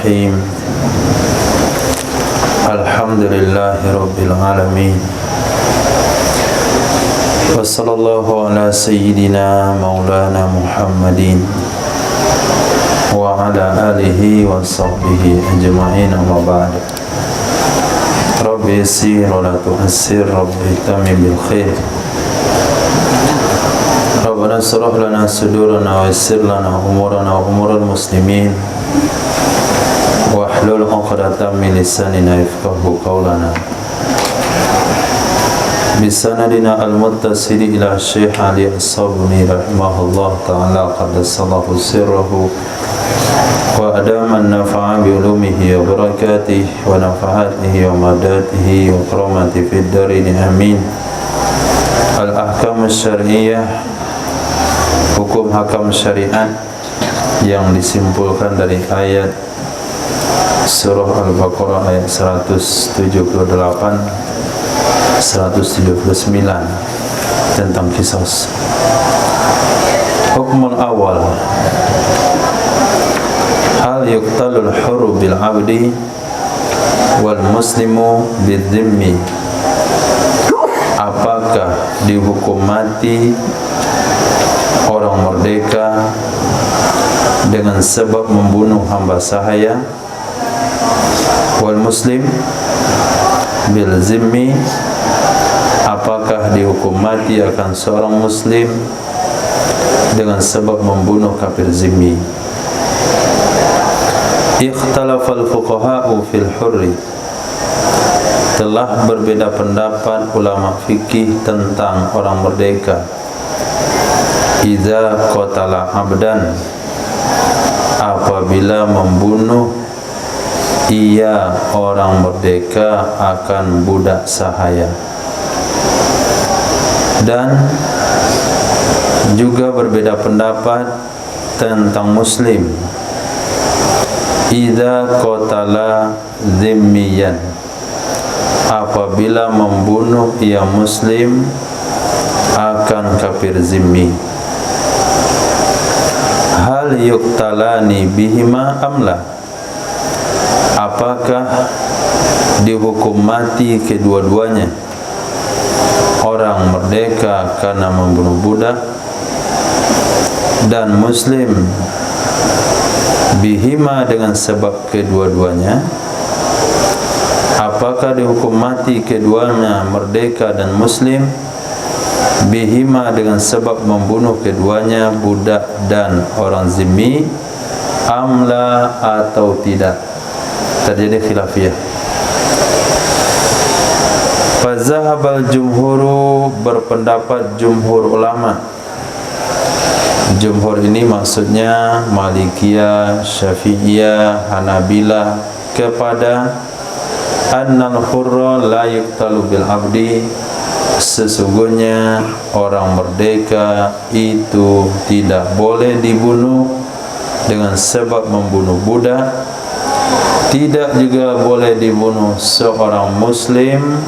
Bismillahirrahmanirrahim. Alhamdulillahirabbil alamin. Wassallallahu ala sayyidina maulana Muhammadin wa ala alihi wa sahbihi ajma'in, amma ba'd. Rabbi yassir wa la tu'assir, Rabbi tamim bil khair. Rabbana shrah lana sudurana wa yassir lana umurana wa umural muslimin wa hlul 'uqdatam min lisanina yafqahu qawlana. Bisanadina al-muttasili ila Syekh Ali As-Sabuni rahimahullah ta'ala qaddasallahu sirrahu wa adaman nafa'a bi ulumihi wa barakatihi wa nafahatihi wa madatihi wa karamati fid darin, amin. Al-ahkam syar'iyyah, hukum hakam syariat yang disimpulkan dari ayat surah Al-Baqarah ayat 178 179 tentang qisas. Hukmul awal, hal yuqtalul hurru bil abdi wal muslimu bidzimmi. Apakah dihukum mati orang merdeka dengan sebab membunuh hamba sahaya, wal muslim bil zimmi, apakah dihukum mati akan seorang muslim dengan sebab membunuh kafir zimmi. Ikhtalafal fuqaha'u fil hurri, telah berbeda pendapat ulama fikih tentang orang merdeka. Idza qatala abdan, apabila membunuh ia orang merdeka akan budak sahaya. Dan juga berbeda pendapat tentang muslim. Idza qatala zimmiyan, apabila membunuh ia muslim akan kafir zimmi. Hal yuqtalani bihima amla, apakah dihukum mati kedua-duanya, orang merdeka karena membunuh budak dan muslim bihima dengan sebab kedua-duanya? Apakah dihukum mati keduanya, merdeka dan muslim, bihima dengan sebab membunuh keduanya, budak dan orang zimmi, amla atau tidak? Terjadi khilafiyah. Fazahabal jumhuru, berpendapat jumhur ulama. Jumhur ini maksudnya Malikiyah, Syafi'iyah, Hanabilah, kepada annal hurra la yuqtalu bil abdi, sesungguhnya orang merdeka itu tidak boleh dibunuh dengan sebab membunuh budak, tidak juga boleh dibunuh seorang muslim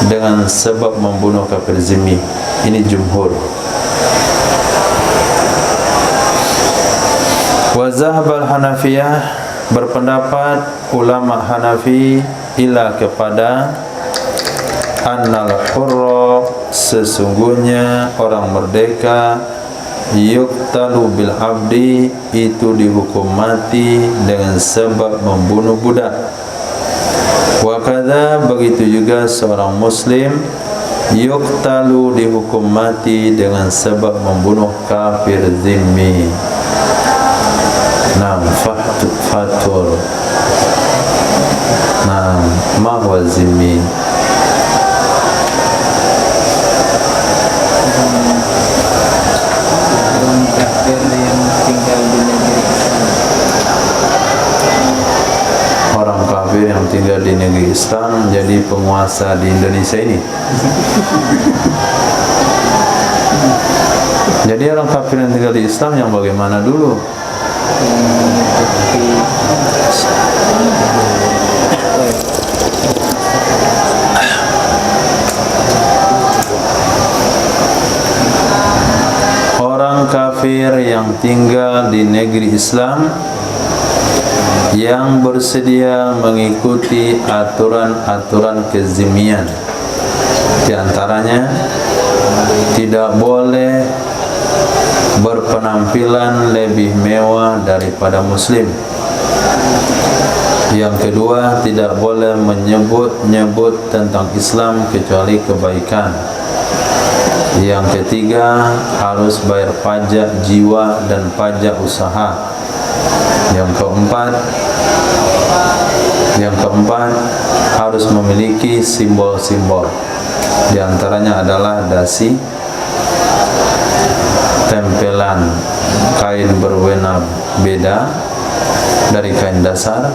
dengan sebab membunuh kafir zimmi. Ini jumhur. Wa zahabal Hanafiyah, berpendapat ulama Hanafi ila kepada annal hurra, sesungguhnya orang merdeka yuqtalu bil abdi, itu dihukum mati dengan sebab membunuh budak. Wa kadza, begitu juga seorang muslim yuqtalu, dihukum mati dengan sebab membunuh kafir zimmi. Naam, fatul. Naam, ma huwa zimmi? Orang kafir yang tinggal di negeri Islam menjadi penguasa di Indonesia ini. Jadi orang kafir yang tinggal di Islam yang bagaimana dulu? Orang kafir yang tinggal di negeri Islam yang bersedia mengikuti aturan-aturan kezimian. Di antaranya tidak boleh berpenampilan lebih mewah daripada muslim. Yang kedua, tidak boleh menyebut-nyebut tentang Islam kecuali kebaikan. Yang ketiga, harus bayar pajak jiwa dan pajak usaha. Yang keempat, harus memiliki simbol-simbol. Di antaranya adalah dasi, tempelan kain berwarna beda dari kain dasar,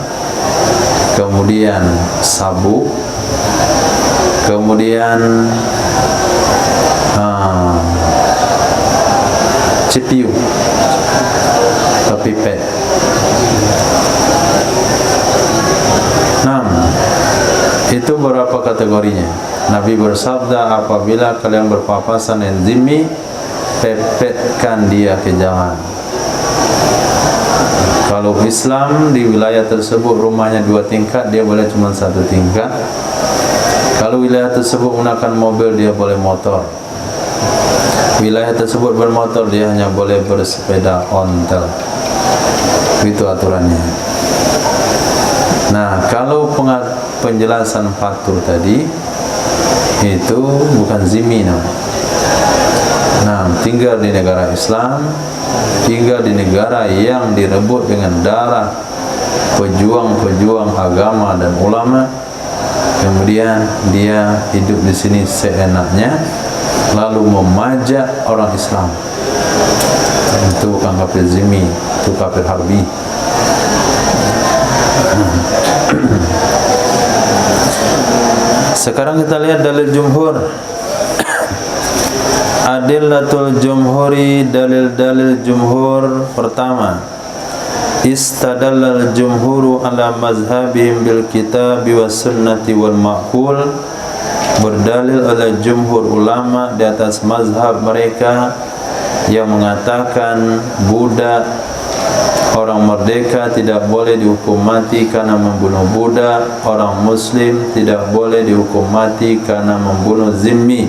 kemudian sabuk, kemudian cepiu atau pipet. 6. Itu berapa kategorinya? Nabi bersabda, apabila kalian berpapasan dengan zimmi, pepetkan dia ke jalan. Kalau Islam di wilayah tersebut rumahnya 2 tingkat, dia boleh cuma 1 tingkat. Kalau wilayah tersebut menggunakan mobil, dia boleh motor. Wilayah tersebut bermotor, dia hanya boleh bersepeda ontel. Itu aturannya. Nah, kalau penjelasan fatur tadi itu bukan zimmi namanya. Nah, tinggal di negara Islam, tinggal di negara yang direbut dengan darah pejuang-pejuang agama dan ulama, kemudian dia hidup di sini seenaknya, lalu memajak orang Islam. Itu bukan kafir zimmi, itu kafir harbi. Sekarang kita lihat dalil jumhur. Adillatul jumhuri, dalil-dalil jumhur. Pertama, istadallal jumhuru ala mazhabihim bil kitabi was sunnati wal ma'qul. Berdalil oleh jumhur ulama di atas mazhab mereka yang mengatakan budak, orang merdeka tidak boleh dihukum mati karena membunuh budak, orang muslim tidak boleh dihukum mati karena membunuh zimmi.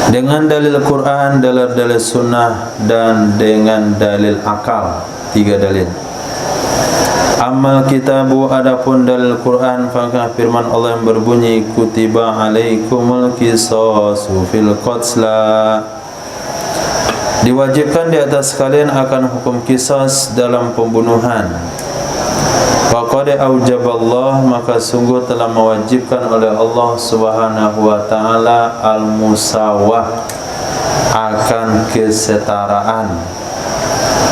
Dengan dalil Quran, dalil sunnah, dan dengan dalil akal. 3 dalil. Amal kitabu, adapun dalil Quran, maka firman Allah yang berbunyi, kutiba alaikumul qisasu fil qatla. Diwajibkan di atas kalian akan hukum qisas dalam pembunuhan. Faqad aujaballah, maka sungguh telah mewajibkan oleh Allah Subhanahu wa taala al-musawah, akan kesetaraan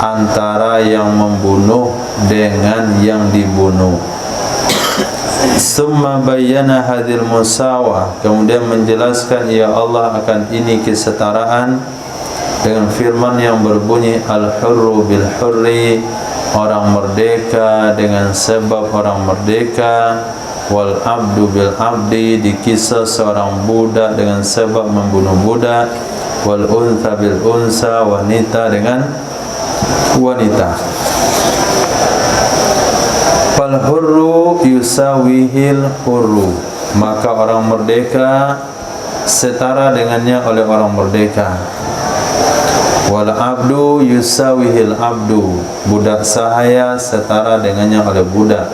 antara yang membunuh dengan yang dibunuh. Summa bayyana hadhil musawah, kemudian menjelaskan ya Allah akan ini kesetaraan dengan firman yang berbunyi al-hurru bil hurri, orang merdeka dengan sebab orang merdeka, wal abdu bil abdi, dikisah seorang budak dengan sebab membunuh budak, wal untha bil unsa, wanita dengan wanita. Fal hurru yusawihil hurru, maka orang merdeka setara dengannya oleh orang merdeka. Wal abdu yusawihil abdu, budak sahaya setara dengannya oleh budak.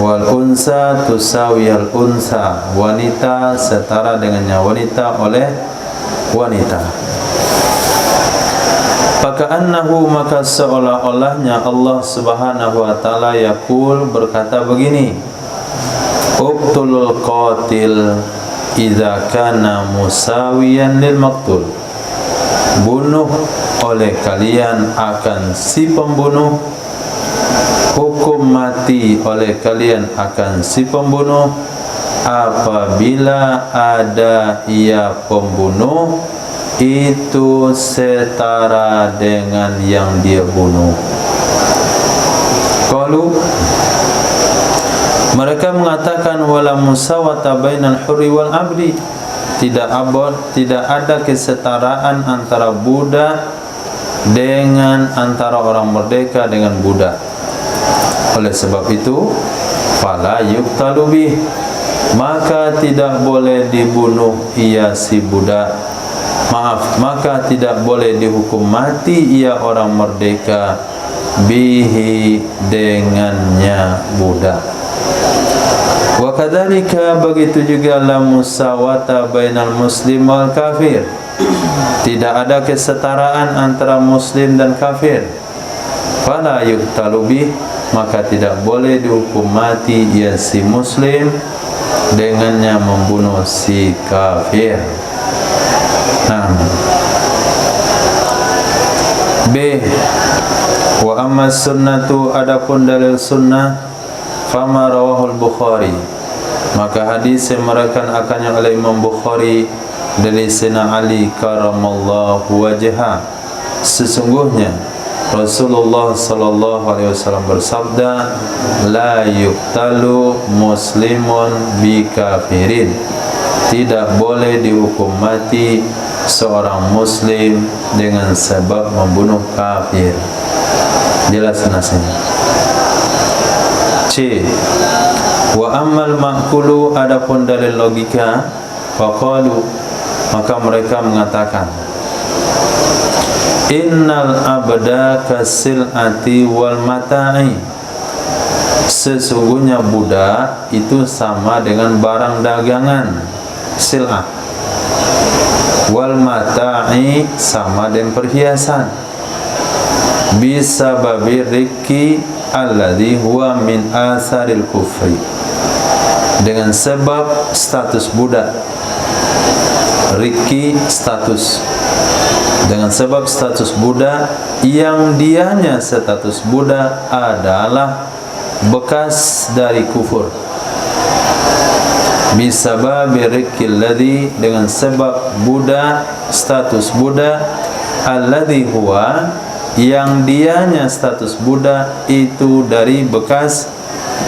Wal unsa tusawihil unsa, wanita setara dengannya wanita oleh wanita. Faka'annahu, maka seolah-olahnya Allah Subhanahu wa taala yaqul, berkata begini, uqtulul qatil idza kana musawiyan lil maqtul. Bunuh oleh kalian akan si pembunuh, hukum mati oleh kalian akan si pembunuh apabila ada ia pembunuh itu setara dengan yang dia bunuh. Qalu, mereka mengatakan wala musawata bainal hurri wal abdi, tidak ada kesetaraan antara budak dengan antara orang merdeka dengan budak. Oleh sebab itu, fala yuqtalu bih, maka tidak boleh dibunuh ia si budak. Maka tidak boleh dihukum mati ia orang merdeka bihi dengannya budak. Wa kadzalika, begitu juga la musawata bainal muslim wal kafir, tidak ada kesetaraan antara muslim dan kafir. Fala yuqtalu bih, maka tidak boleh dihukum mati ia si muslim dengannya membunuh si kafir. Nah. B. Wa amma sunnatu, adapun dalil sunnah, fama rawahul Bukhari, maka hadis yang meriwayatkan akannya oleh Imam Bukhari dari Sayyidina Ali karamallahu wajhah, sesungguhnya Rasulullah sallallahu alaihi wasallam bersabda, la yuqtalu muslimun bi kafirin, tidak boleh dihukum mati seorang muslim dengan sebab membunuh kafir. Jelas nasinya. C. Wa ammal ma'kulu, adapun dalil logika, faqalu, maka mereka mengatakan, innal abda kasil'ati wal mata'i, sesungguhnya budak itu sama dengan barang dagangan, sil'ah, wal mata'i sama dengan perhiasan, bisa babi riki alladhi huwa min asaril kufri, dengan sebab status budak. Riki status, dengan sebab status budak yang dianya status budak adalah bekas dari kufur. Bisababi riki alladhi, dengan sebab budak, status budak, alladhi huwa, yang dianya status budak itu dari bekas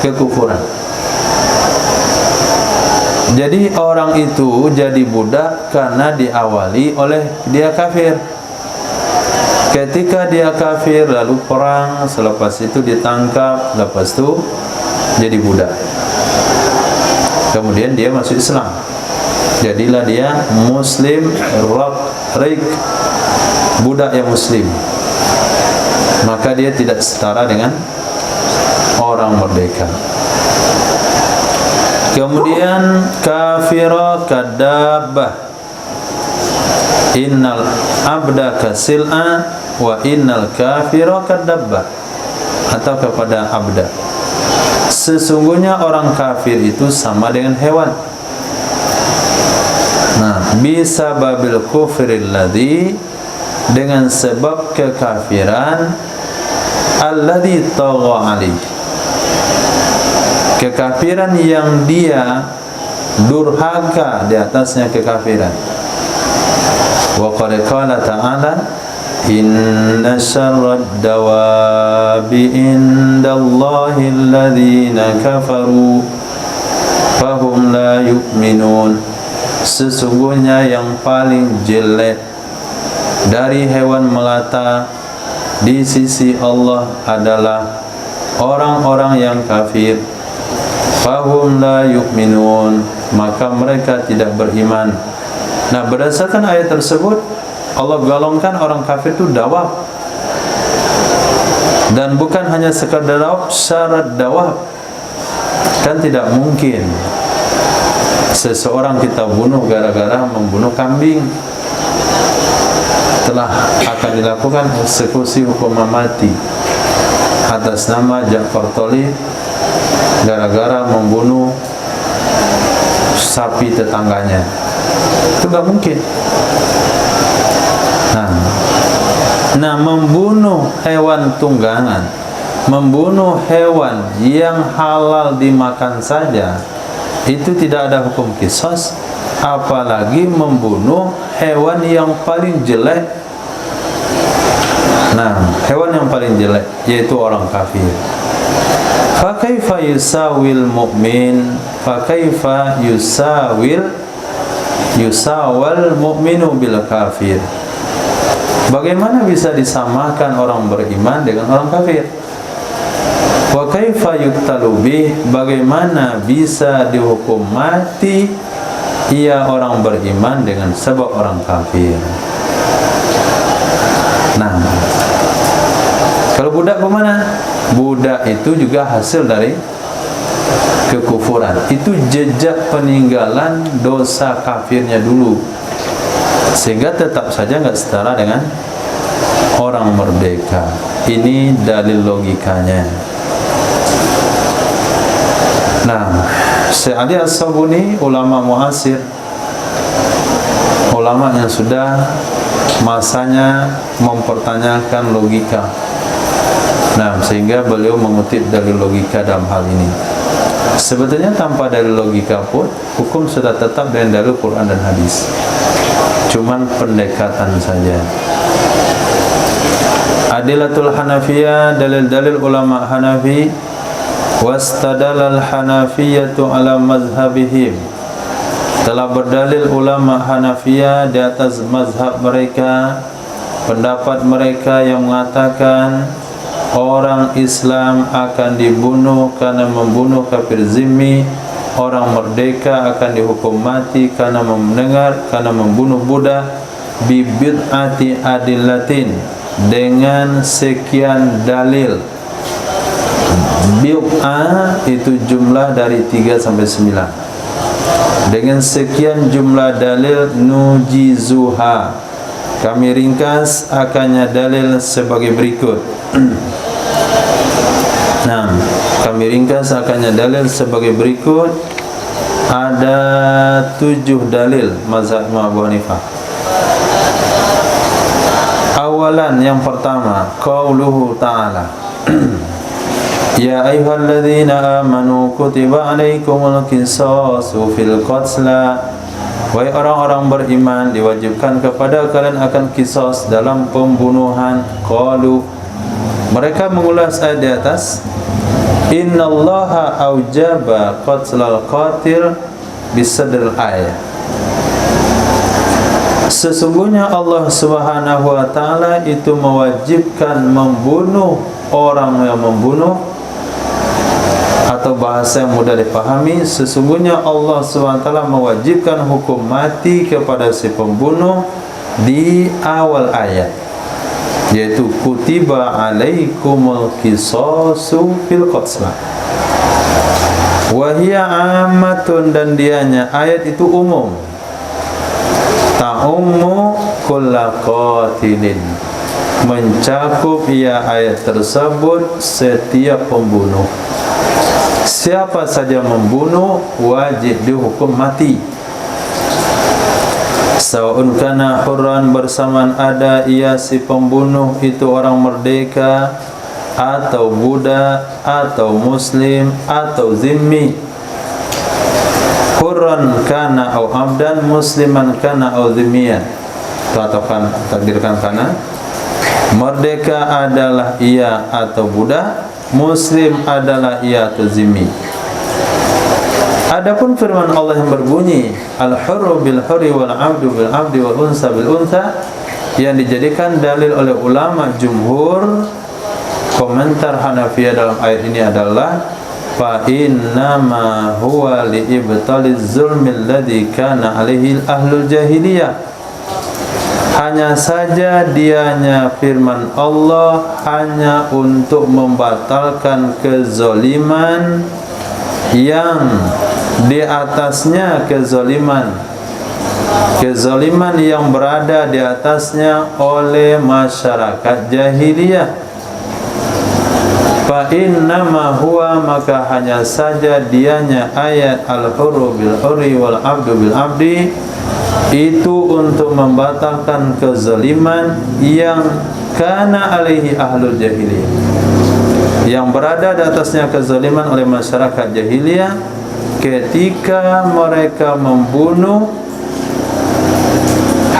kekufuran. Jadi orang itu jadi budak karena diawali oleh dia kafir. Ketika dia kafir lalu perang, selepas itu ditangkap, lepas itu jadi budak. Kemudian dia masuk Islam, jadilah dia muslim rik, budak yang muslim. Maka dia tidak setara dengan orang merdeka. Kemudian kafira kadabbah, innal abda kasil'a wa innal kafira kadabbah, atau kepada abda, sesungguhnya orang kafir itu sama dengan hewan. Nah, bisa babil kufril ladzi, dengan sebab kekafiran, alladzi tagha alaih, kekafiran yang dia durhaka di atasnya kekafiran. Wa qad qala ta'ala, inna syarrad dawabi indallahi alladzina kafaru fahum la yu'minun, sesungguhnya yang paling jelek dari hewan melata di sisi Allah adalah orang-orang yang kafir. Fahum la yu'minun, maka mereka tidak beriman. Nah, berdasarkan ayat tersebut Allah golongkan orang kafir itu dawab, dan bukan hanya sekadar dawab, syarat dawab. Kan tidak mungkin seseorang kita bunuh gara-gara membunuh kambing. Telah akan dilakukan eksekusi hukuman mati atas nama Ja'far Thalib gara-gara membunuh sapi tetangganya. Itu gak mungkin. Nah, membunuh hewan tunggangan, membunuh hewan yang halal dimakan saja, itu tidak ada hukum qisas, apalagi membunuh hewan yang paling jelek. Nah, hewan yang paling jelek yaitu orang kafir. Fa kaifa yusawil mu'min, fa kaifa yusawal mu'minu bil kafir. Bagaimana bisa disamakan orang beriman dengan orang kafir? Wa kaifa yuqtalu bih, bagaimana bisa dihukum mati ia orang beriman dengan sebab orang kafir? Nah, kalau budak bagaimana? Budak itu juga hasil dari kekufuran. Itu jejak peninggalan dosa kafirnya dulu, sehingga tetap saja nggak setara dengan orang merdeka. Ini dalil logikanya. Nah, Syekh Ali As-Sabuni, ulama muasir, ulama yang sudah masanya mempertanyakan logika. Nah, sehingga beliau mengutip dalil logika dalam hal ini. Sebetulnya tanpa dalil logika pun hukum sudah tetap dengan dalil Quran dan hadis. Cuman pendekatan saja. Adilatul Hanafiyah, dalil-dalil ulama Hanafi. Wastadalal Hanafiyatu ala mazhabihim, telah berdalil ulama Hanafiyah di atas mazhab mereka, pendapat mereka yang mengatakan orang Islam akan dibunuh karena membunuh kafir zimmi, orang merdeka akan dihukum mati karena membunuh budak, bibid'ati adillatin, dengan sekian dalil. Bid'ah itu jumlah dari 3 sampai 9. Dengan sekian jumlah dalil, nujizuha, kami ringkas akannya dalil sebagai berikut. Nah, kami ringkas akannya dalil sebagai berikut. Ada 7 dalil mazhab Abu Hanifah. Awalan, yang pertama, qauluhu ta'ala Ya ayyuhalladzina amanu kutiba alaikumul qisasu fil qatla, wahai orang-orang beriman, diwajibkan kepada kalian akan qisas dalam pembunuhan. Qalu, mereka mengulas ayat di atas, innallaha aujaba qatlal qatil bisadril ayat. Sesungguhnya Allah Subhanahu wa taala itu mewajibkan membunuh orang yang membunuh, atau bahasa yang mudah dipahami, sesungguhnya Allah SWT mewajibkan hukum mati kepada si pembunuh di awal ayat, yaitu kutiba alaikumul qisasu fil qatla wa hiya ammatun, dan dianya ayat itu umum, ta'ummu kulla qatilin, mencakup ia ayat tersebut setiap pembunuh. Siapa saja membunuh wajib dihukum mati. Sawa'un kana hurran, bersamaan ada ia si pembunuh itu orang merdeka, atau budak, atau muslim, atau zimmi. Hurran kana au abdan, musliman kana au zimmiyan. Atau kan takdirkan kana. Merdeka adalah ia atau budak, muslim adalah ia atau zimmi. Adapun firman Allah yang berbunyi al-hurru bil hurri wal 'abdu bil 'abdi wal unsa bil unsa, yang dijadikan dalil oleh ulama jumhur, komentar Hanafiyah dalam ayat ini adalah fa innama huwa li ibtaliz zulmi alladhi kana alaihi ahlul jahiliyah. Hanya saja dianya firman Allah hanya untuk membatalkan kezoliman yang di atasnya kezoliman yang berada di atasnya oleh masyarakat jahiliyah. Fa innama huwa, maka hanya saja dianya ayat al-hurru bil hurri wal 'abdu bil 'abdi itu untuk membatalkan kezaliman yang kana alaihi ahlul jahiliyah, yang berada di atasnya kezaliman oleh masyarakat jahiliyah ketika mereka membunuh,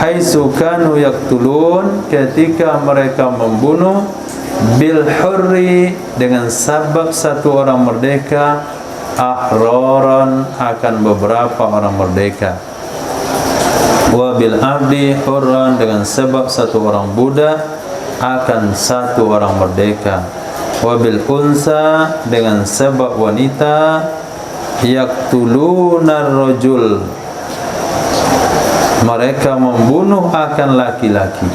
haitsu kanu yaqtulun, ketika mereka membunuh, bil hurri, dengan sabab satu orang merdeka, ahroran, akan beberapa orang merdeka. wa bil abdi hurran, dengan sebab satu orang budak akan satu orang merdeka, wa bil unsa, dengan sebab wanita yaqtuluna rajul, mereka membunuh akan laki-laki.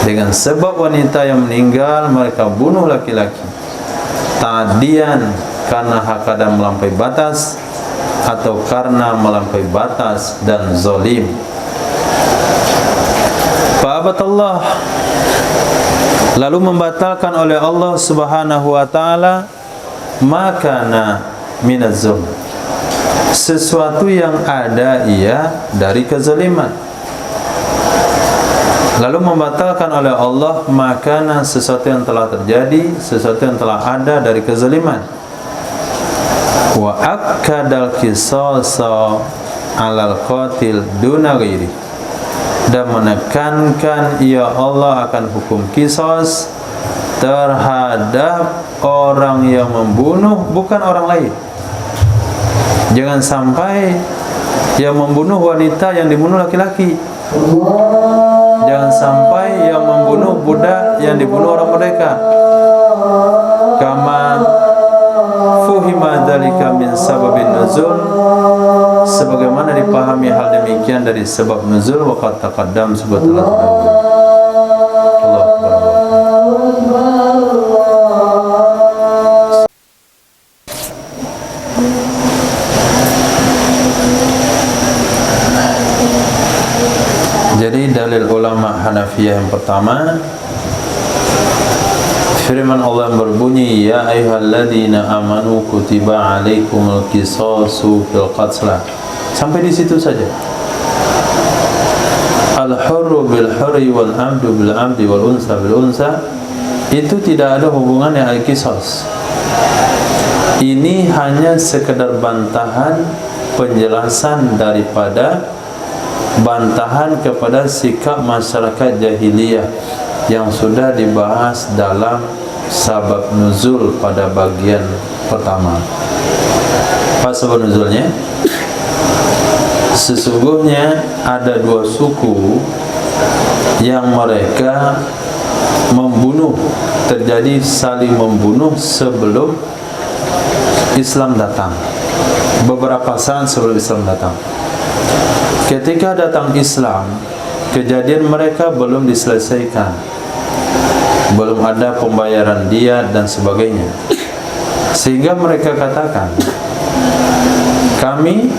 Dengan sebab wanita yang meninggal, mereka bunuh laki-laki. Ta'diyan, karena hakada melampaui batas, atau karena melampaui batas dan zalim. Fa'abatallah, lalu membatalkan oleh Allah Subhanahu wa taala makana minaz zulm, sesuatu yang ada ia dari kezaliman. Lalu membatalkan oleh Allah makana, sesuatu yang telah terjadi, sesuatu yang telah ada dari kezaliman. Wa akkadal qisasa 'alal qatil duna ghairi, dan menekankan ya Allah akan hukum qisas terhadap orang yang membunuh, bukan orang lain. Jangan sampai yang membunuh wanita, yang dibunuh laki-laki. Jangan sampai yang membunuh budak, yang dibunuh orang merdeka. Kama fuhima dzalika min sababin nuzul, sebagaimana dipahami hal demikian dari sebab nuzul, waqad taqaddam, sebab telah terdahulu. Allah Jadi dalil ulama Hanafiyah yang pertama, firman Allah yang berbunyi, ya ayyuhalladzina amanu kutiba alaikumul qisasu fil qatla. Sampai di situ saja. Al-hurru bil hurri wal abdu bil abdi wal unsa bil unsa, itu tidak ada hubungannya dengan qisas. Ini hanya sekedar bantahan, penjelasan daripada bantahan kepada sikap masyarakat jahiliyah yang sudah dibahas dalam sabab nuzul pada bagian pertama. Apa sebab nuzulnya? Sesungguhnya ada dua suku yang mereka membunuh, terjadi saling membunuh sebelum Islam datang, beberapa saat sebelum Islam datang. Ketika datang Islam, kejadian mereka belum diselesaikan, belum ada pembayaran diat dan sebagainya, sehingga mereka katakan, kami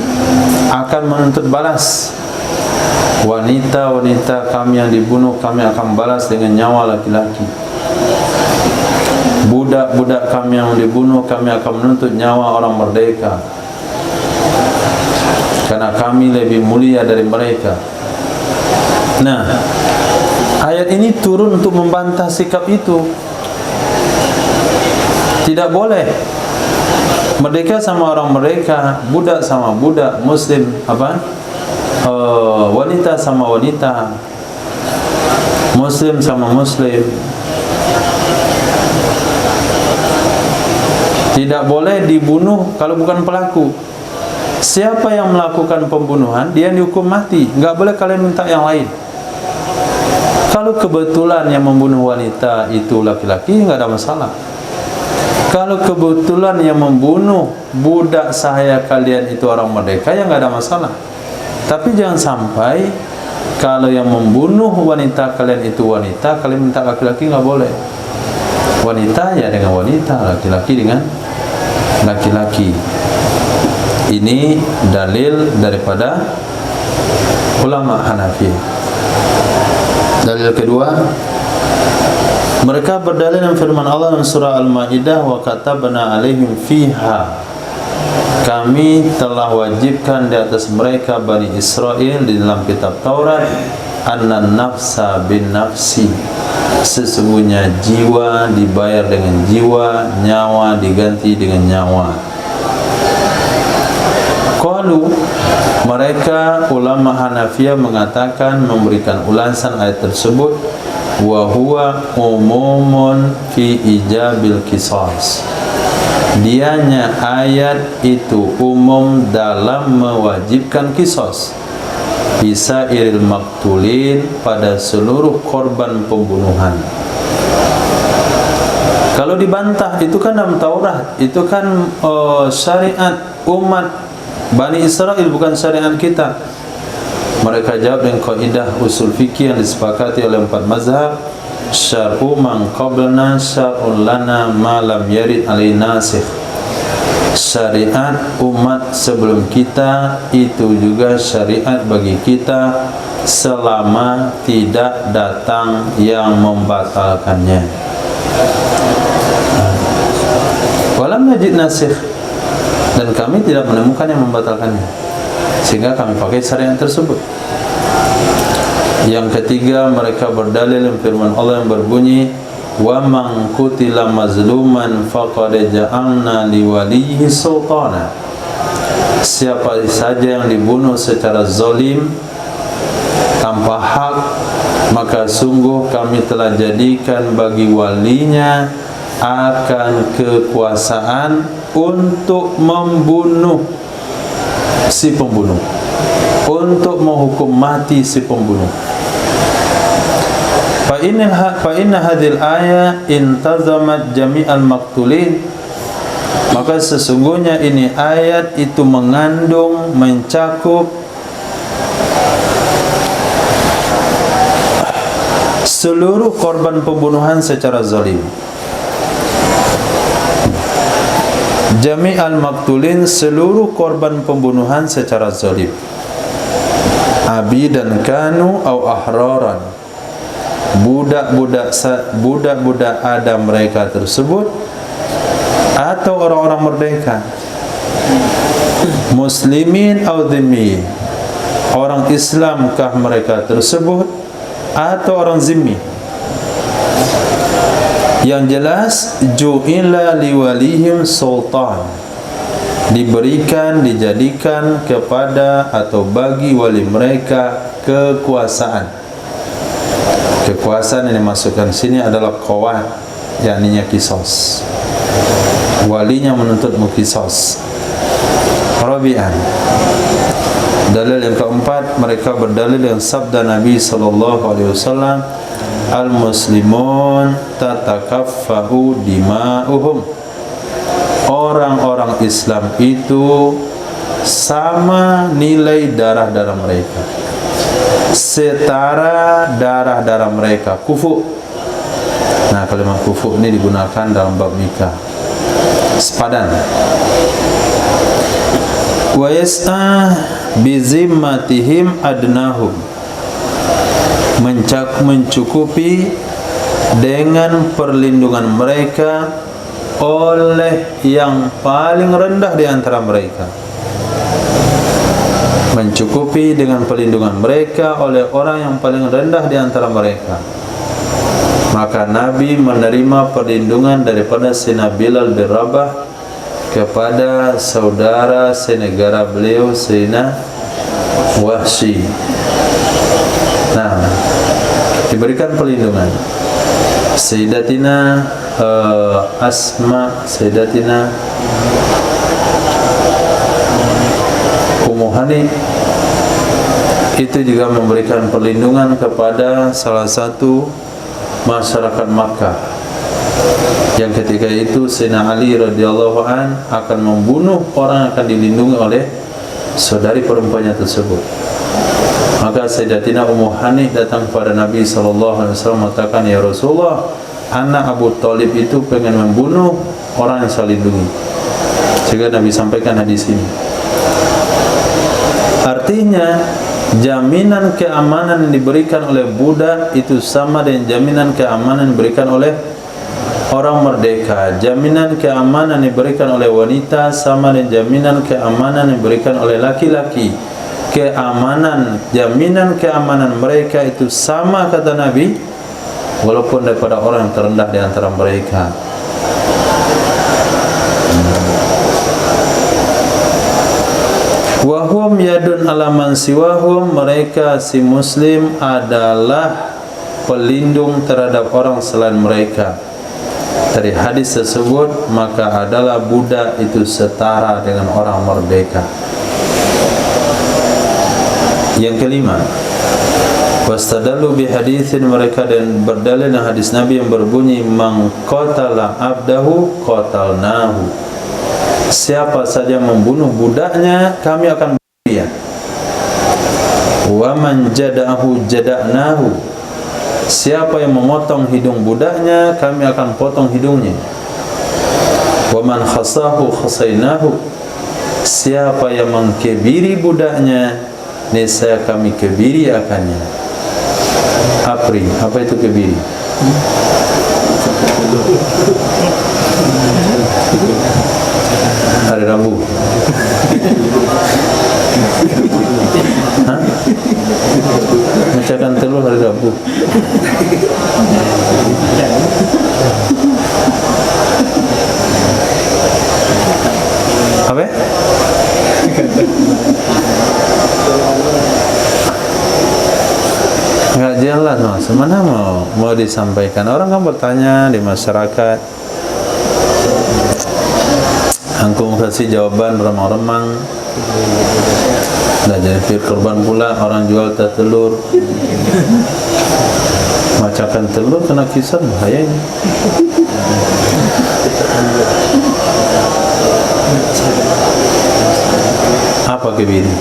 akan menuntut balas. Wanita-wanita kami yang dibunuh, kami akan balas dengan nyawa laki-laki. Budak-budak kami yang dibunuh, kami akan menuntut nyawa orang merdeka, karena kami lebih mulia dari mereka. Nah, ayat ini turun untuk membantah sikap itu. Tidak boleh merdeka sama orang merdeka, budak sama budak, muslim wanita sama wanita, muslim sama muslim. Tidak boleh dibunuh kalau bukan pelaku. Siapa yang melakukan pembunuhan, dia dihukum mati. Enggak boleh kalian minta yang lain. Kalau kebetulan yang membunuh wanita itu laki-laki, enggak ada masalah. Kalau kebetulan yang membunuh budak sahaya kalian itu orang merdeka, ya enggak ada masalah. Tapi jangan sampai kalau yang membunuh wanita kalian itu wanita, kalian minta laki-laki, enggak boleh. Wanita ya dengan wanita, laki-laki dengan laki-laki. Ini dalil daripada ulama Hanafi. Dalil kedua, mereka berdalil dengan firman Allah dalam surah Al-Maidah, wa katabna alaihim fiha, kami telah wajibkan di atas mereka Bani Israel di dalam kitab Taurat, anna nafsa bin nafsi, sesungguhnya jiwa dibayar dengan jiwa, nyawa diganti dengan nyawa. Qalu, mereka ulama Hanafiyah mengatakan, memberikan ulasan ayat tersebut, wa huwa umumun fi ijabil qisas, dianya ayat itu umum dalam mewajibkan qisas. bisairil maktulin, pada seluruh korban pembunuhan. Kalau dibantah, itu kan dalam Taurat, itu kan syariat umat Bani Israel, bukan syariat kita. Mereka jawab dengan kaidah usul fikih yang disepakati oleh 4 mazhab, syar'u man qablana syar'un lana ma lam yarid alaina nasikh. Syariat umat sebelum kita itu juga syariat bagi kita selama tidak datang yang membatalkannya. Walam najid nasikh, dan kami tidak menemukan yang membatalkannya, sehingga kami pakai syariat tersebut. Yang ketiga, mereka berdalil firman Allah yang berbunyi, wa man qutila mazluman faqad ja'alna liwalihi sultana. Siapa saja yang dibunuh secara zalim tanpa hak, maka sungguh kami telah jadikan bagi walinya akan kekuasaan untuk membunuh si pembunuh, untuk menghukum mati si pembunuh. Fa inna hadhil ayat intazamat jami'al maktulin, maka sesungguhnya ini ayat itu mengandung, mencakup seluruh korban pembunuhan secara zalim. Jami'al maktulin, seluruh korban pembunuhan secara zalim, abidan kanu au ahraran, budak-budak ada mereka tersebut atau orang-orang merdeka, muslimin au dhimmi, orang Islamkah mereka tersebut atau orang zimmi. Yang jelas, ju'ila liwalihim sultan, diberikan, dijadikan kepada atau bagi wali mereka kekuasaan. Kekuasaan yang dimasukkan sini adalah qawat, yakninya kisos. Walinya menuntut mukisos. Rabi'an, dalil yang keempat, mereka berdalil yang sabda Nabi SAW, al-muslimun tatakaffahu dima'uhum, orang-orang Islam itu sama nilai darah-darah mereka, setara darah-darah mereka, kufu. Nah, kalimat kufu ini digunakan dalam bab nikah, sepadan. Wa yas'a bizimmatihim adnahum, mencukupi dengan perlindungan mereka oleh yang paling rendah di antara mereka. Mencukupi dengan perlindungan mereka oleh orang yang paling rendah di antara mereka. Maka Nabi menerima perlindungan daripada Sayyidina Bilal bin Rabah kepada saudara senegara beliau Sayyidina Wahsy. Nah, diberikan perlindungan. Sayyidatina Asma, Sayyidatina Ummu Hani itu juga memberikan perlindungan kepada salah satu masyarakat Makkah yang ketika itu Sayyidina Ali radhiyallahu an akan membunuh orang yang akan dilindungi oleh saudari perempuannya tersebut. Maka Sayyidatina Ummu Hani datang kepada Nabi SAW mengatakan, ya Rasulullah, anak Abu Thalib itu pengen membunuh orang yang saya lindungi. Sehingga Nabi sampaikan hadis ini. Artinya, jaminan keamanan yang diberikan oleh budak itu sama dengan jaminan keamanan yang diberikan oleh orang merdeka. Jaminan keamanan yang diberikan oleh wanita sama dengan jaminan keamanan yang diberikan oleh laki-laki. Jaminan keamanan mereka itu sama, kata Nabi, walaupun daripada orang yang terendah di antara mereka. Wahum yadun alaman siwahum, mereka si muslim adalah pelindung terhadap orang selain mereka. Dari hadis tersebut, maka adalah budak itu setara dengan orang merdeka. Yang kelima, wastadallu bi haditsin, mereka dan berdalil dengan hadis Nabi yang berbunyi man qatala abdahu qatalnahu, siapa saja membunuh budaknya kami akan bunuh dia. Wa man jada'ahu jada'nahu, siapa yang memotong hidung budaknya kami akan potong hidungnya. Wa man khasahu khasainahu, siapa yang mengkebiri budaknya niscaya kami kebiri akannya. Apri, apa itu kebiri? Hari Rabu. Hah? Mecahkan telur hari Rabu. Apa? Enggak jelas mas, mana mau disampaikan. Orang kan bertanya di masyarakat, angkum kasih jawaban remang-remang, dah jadi korban pula orang jual telur. Macakan telur kena kisah bahaya ini. Apa kebiri?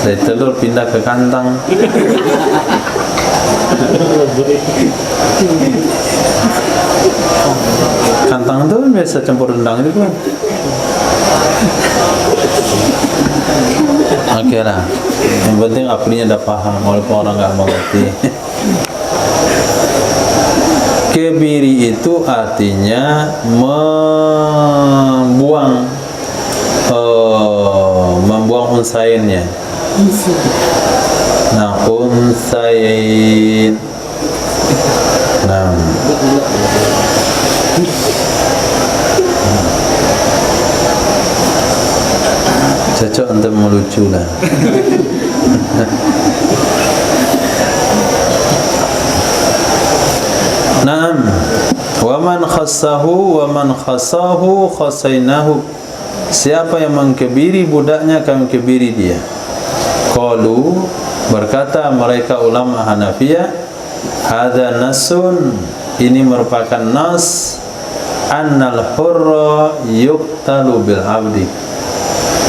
Dari telur pindah ke kantang. Kantang itu biasa campur rendang itu kan. Oke lah, yang penting aplinya udah paham walaupun orang nggak mengerti. Kebiri itu artinya membuang unsainnya. Nah, unsain. Nah, cocok untuk melucu lah. Naam, wa man khassahu khasainahu, siapa yang mengkebiri budaknya kami kebiri dia. Qalu, berkata mereka ulama Hanafiyah, hadza nasun, ini merupakan nas, annal hurra yuqtalu bil abdi,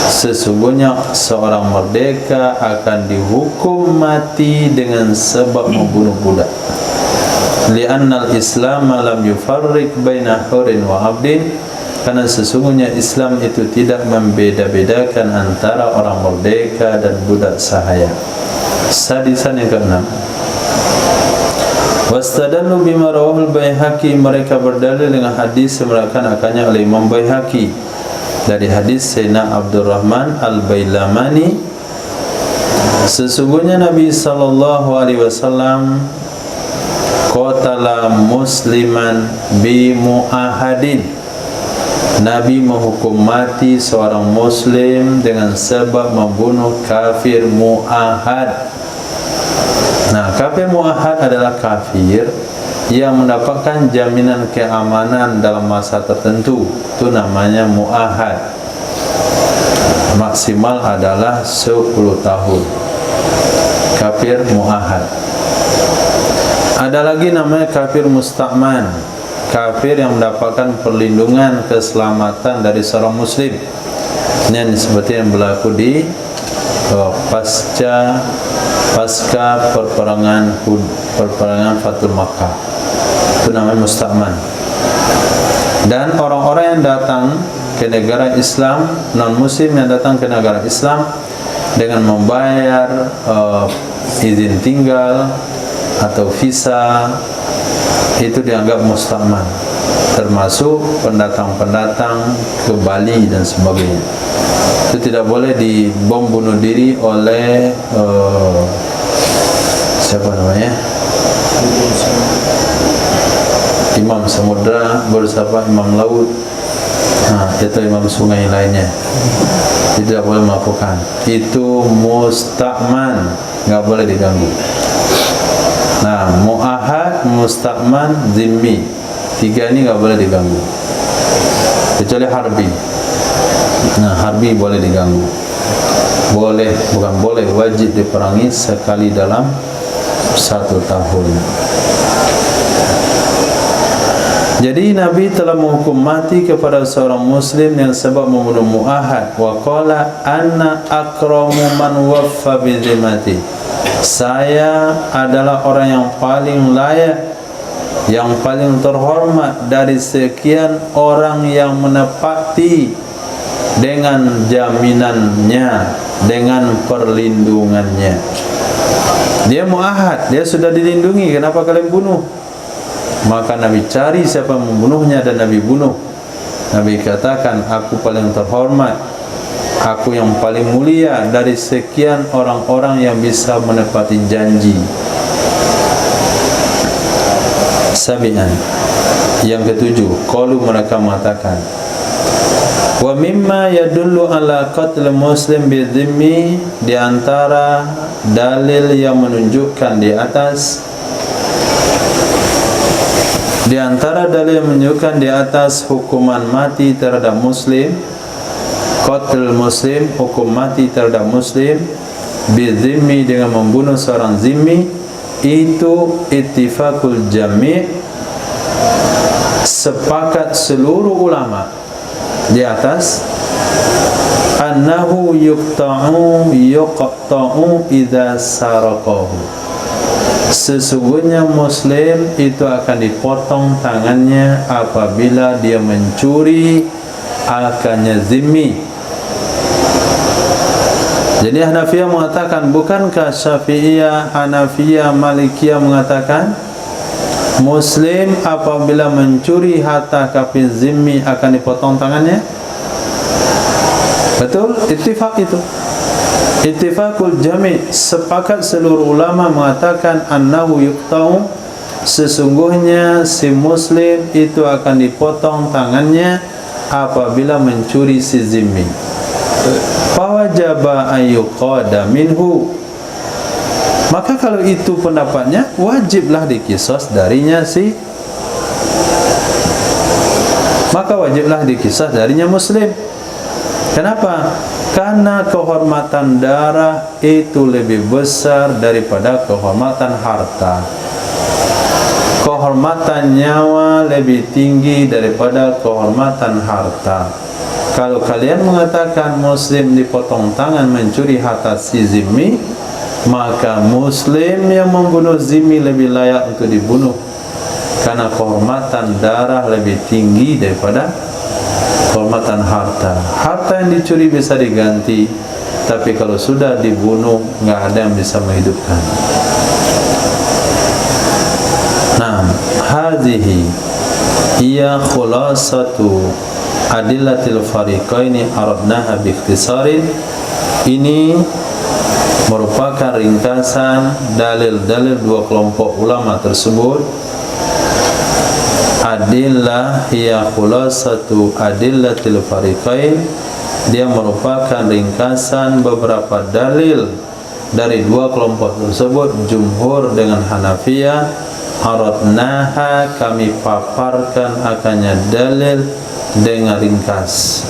sesungguhnya seorang merdeka akan dihukum mati dengan sebab membunuh budak. Li'annal Islam lam yufarriq baina hurin wa abdin, karena sesungguhnya Islam itu tidak membeda-bedakan antara orang merdeka dan budak sahaya. Sadisan yang keenam, wastadallu bima rawahul Baihaqi, mereka berdalil dengan hadis yang merakan-akannya oleh Imam Baihaqi dari hadis Sayyidina Abdurrahman Al-Bailamani, sesungguhnya Nabi sallallahu alaihi wasallam qatala musliman bi muahadin, Nabi menghukum mati seorang muslim dengan sebab membunuh kafir muahad. Nah, kafir muahad adalah kafir yang mendapatkan jaminan keamanan dalam masa tertentu, itu namanya muahad. Maksimal adalah 10 tahun. Kafir muahad. Ada lagi namanya kafir musta'man, kafir yang mendapatkan perlindungan keselamatan dari seorang muslim. Ini seperti yang berlaku di pasca perperangan Fathul Makkah, itu namanya musta'man. Dan orang-orang yang datang ke negara Islam, non muslim yang datang ke negara Islam dengan membayar izin tinggal atau visa, itu dianggap musta'man, termasuk pendatang-pendatang ke Bali dan sebagainya. Itu tidak boleh dibom bunuh diri oleh siapa namanya, imam samudra, bersama imam laut, atau imam sungai lainnya. Tidak boleh melakukan itu. Musta'man, nggak boleh diganggu. Nah, mu'ahad, musta'man, zimmi, tiga ini nggak boleh diganggu. kecuali harbi. Nah, harbi boleh diganggu, boleh, bukan boleh, wajib diperangi sekali dalam 1 tahun. Jadi Nabi telah menghukum mati kepada seorang muslim yang sebab membunuh muahad. Wa qala anna akramu man waffa bi dhimmati. Saya adalah orang yang paling layak, yang paling terhormat dari sekian orang yang menepati dengan jaminannya, dengan perlindungannya. Dia muahad, dia sudah dilindungi, kenapa kalian bunuh? Maka Nabi cari siapa membunuhnya dan Nabi bunuh. Nabi katakan, aku paling terhormat, aku yang paling mulia dari sekian orang-orang yang bisa menepati janji. Sabi'an, yang ketujuh, qalu, mereka mengatakan, wa mimma yadullu ala qatl muslim bidzimmi, di antara dalil yang menunjukkan di atas hukuman mati terhadap muslim, qatl muslim, hukum mati terhadap muslim bidzimmi, dengan membunuh seorang zimmi, itu ittifaqul jami', sepakat seluruh ulama di atas annahu yuqta'u idza saraqahu, sesungguhnya muslim itu akan dipotong tangannya apabila dia mencuri akannya zimmi. Jadi Hanafiyah mengatakan, bukankah Syafi'iyah, Hanafiyah, Malikiyah mengatakan muslim apabila mencuri harta kafir zimmi akan dipotong tangannya? Betul, ittifaq itu. Ittifaqul jami', sepakat seluruh ulama mengatakan annahu yuqta'u, sesungguhnya si muslim itu akan dipotong tangannya apabila mencuri si zimmi. Fawajaba ayyuqada minhu, maka kalau itu pendapatnya, wajiblah dikisos darinya muslim. Kenapa? Karena kehormatan darah itu lebih besar daripada kehormatan harta. Kehormatan nyawa lebih tinggi daripada kehormatan harta. Kalau kalian mengatakan muslim dipotong tangan mencuri harta si zimmi, maka muslim yang membunuh zimmi lebih layak untuk dibunuh, karena kehormatan darah lebih tinggi daripada kehormatan harta. Harta yang dicuri bisa diganti, tapi kalau sudah dibunuh nggak ada yang bisa menghidupkan. Nah, hadhihi hiya khulasatu adillatil fariqaini aradnaha bi ikhtisarin. Ini merupakan ringkasan dalil-dalil dua kelompok ulama tersebut. Adillah hiya khulasatu adillatil fariqain, dia merupakan ringkasan beberapa dalil dari dua kelompok tersebut, jumhur dengan Hanafiyah. Aradnaha, kami paparkan akannya dalil dengan ringkas.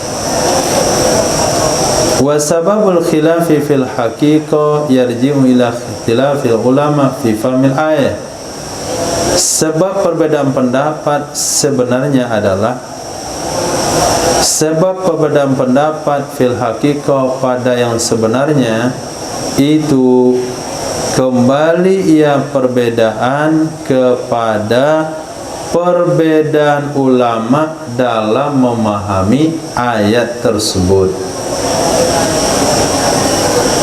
Wa sababul khilafi fil haqiqah yarji'u ila ikhtilafil ulama fi fahmil ayat. Sebab perbedaan pendapat sebenarnya adalah fil haqiqah, pada yang sebenarnya itu kembali ia perbedaan kepada perbedaan ulama dalam memahami ayat tersebut.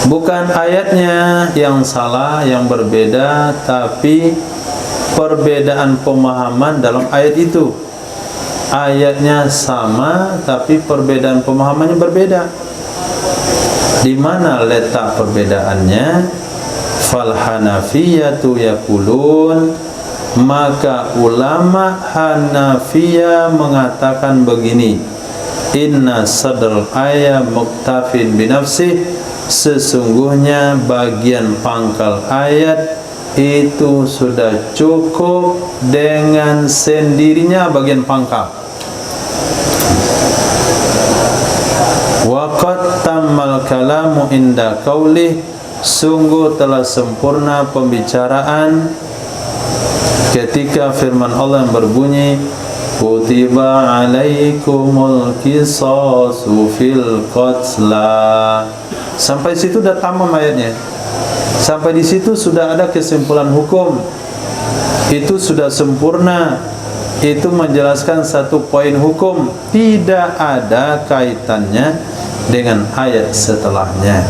Bukan ayatnya yang salah, yang berbeda, tapi perbedaan pemahaman dalam ayat itu. Ayatnya sama, tapi perbedaan pemahamannya berbeda. Di mana letak perbedaannya? Fal Hanafiyatu yaqulun, maka ulama Hanafiyah mengatakan begini, inna sadr ayat muktafin binafsih, sesungguhnya bagian pangkal ayat itu sudah cukup dengan sendirinya bagian pangkal. kalamu inda qaulih, sungguh telah sempurna pembicaraan ketika firman Allah yang berbunyi kutiba alaikumul qisasu fil qatla. Sampai situ sudah tamam ayatnya. Sampai di situ sudah ada kesimpulan hukum. Itu sudah sempurna. Itu menjelaskan satu poin hukum, tidak ada kaitannya dengan ayat setelahnya.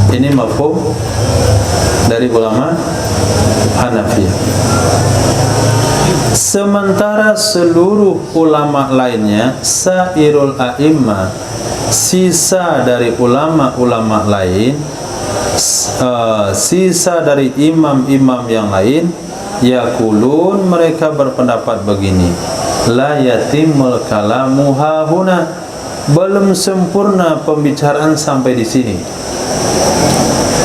Ini mafhum dari ulama Hanafiyah. Sementara seluruh ulama lainnya, sairul a'immah, sisa dari ulama-ulama lain, sisa dari imam-imam yang lain, yaqulun, mereka berpendapat begini, la yatimul kalamu hahuna, belum sempurna pembicaraan sampai di sini.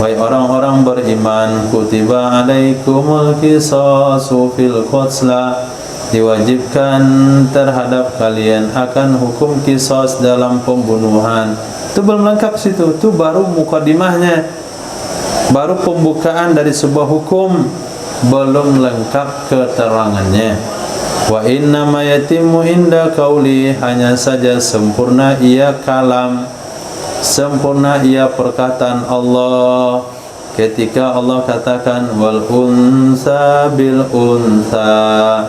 Wahai orang-orang beriman, kutiba alaikumul qisasu fil qatla, diwajibkan terhadap kalian akan hukum qisas dalam pembunuhan. Itu belum lengkap situ, itu baru mukadimahnya, baru pembukaan dari sebuah hukum, belum lengkap keterangannya. Wa inna ma yatimmu inda qauli, hanya saja sempurna ia kalam, sempurna ia perkataan Allah ketika Allah katakan wal unsa bil unsa,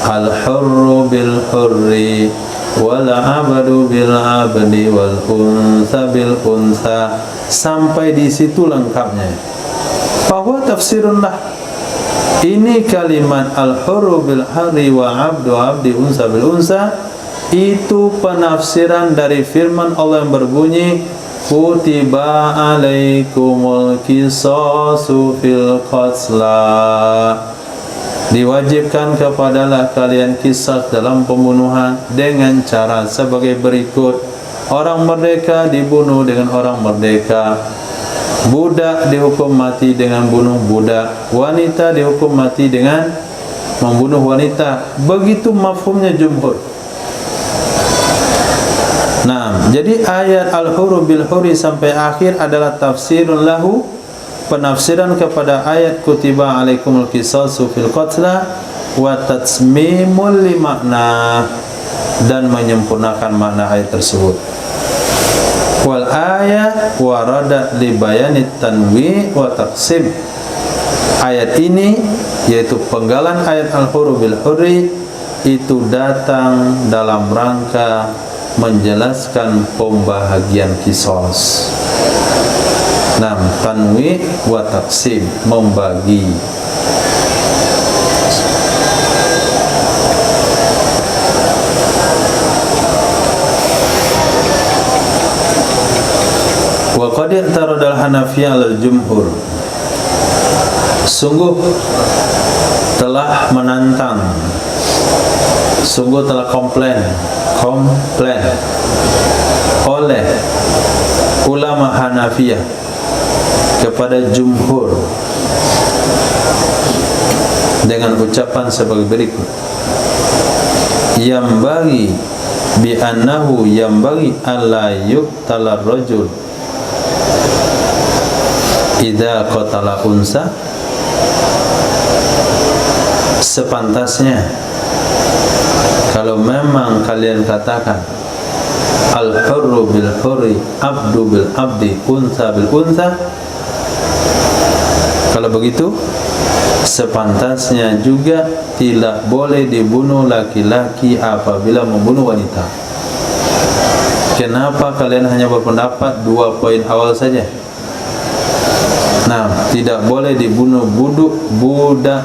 al hurru bil hurri, wal abdu bil abdi, wal unsa bil unsa. Sampai di situ lengkapnya. Bahwa tafsirun lah, ini kalimat al-hurru bil harri wa abdu abdi unsa bil unsa, itu penafsiran dari firman Allah yang berbunyi kutiba alaikumul qisasu fil qatla, diwajibkan kepadalah kalian kisah dalam pembunuhan dengan cara sebagai berikut. Orang merdeka dibunuh dengan orang merdeka, budak dihukum mati dengan bunuh budak, wanita dihukum mati dengan membunuh wanita. Begitu mafhumnya jumhur. Nah, jadi ayat al-hurru bil hurri sampai akhir adalah tafsirun lahu, penafsiran kepada ayat kutiba alaikumul qisasu fil qatla wa tatsmimul li makna, dan menyempurnakan makna ayat tersebut. Wal ayat warada li bayanit tanwi wa taqsim. Ayat ini, yaitu penggalan ayat al-hurru bil hurri, itu datang dalam rangka menjelaskan pembahagian qisas. Nah, tanwi wa taqsim, membagi. Wa qad i'tarada al-Hanafiyah al-jumhur, sungguh telah menantang, sungguh telah komplain oleh ulama Hanafiyah kepada jumhur dengan ucapan sebagai berikut, yambagi bi annahu yambagi alla yuqtala rajul idza qatala unsa, sepantasnya kalau memang kalian katakan al-hurru bil hurri, abdu bil abdi, unsa bil unsa, kalau begitu sepantasnya juga tidak boleh dibunuh laki-laki apabila membunuh wanita. Kenapa kalian hanya berpendapat dua poin awal saja? Nah, tidak boleh dibunuh budak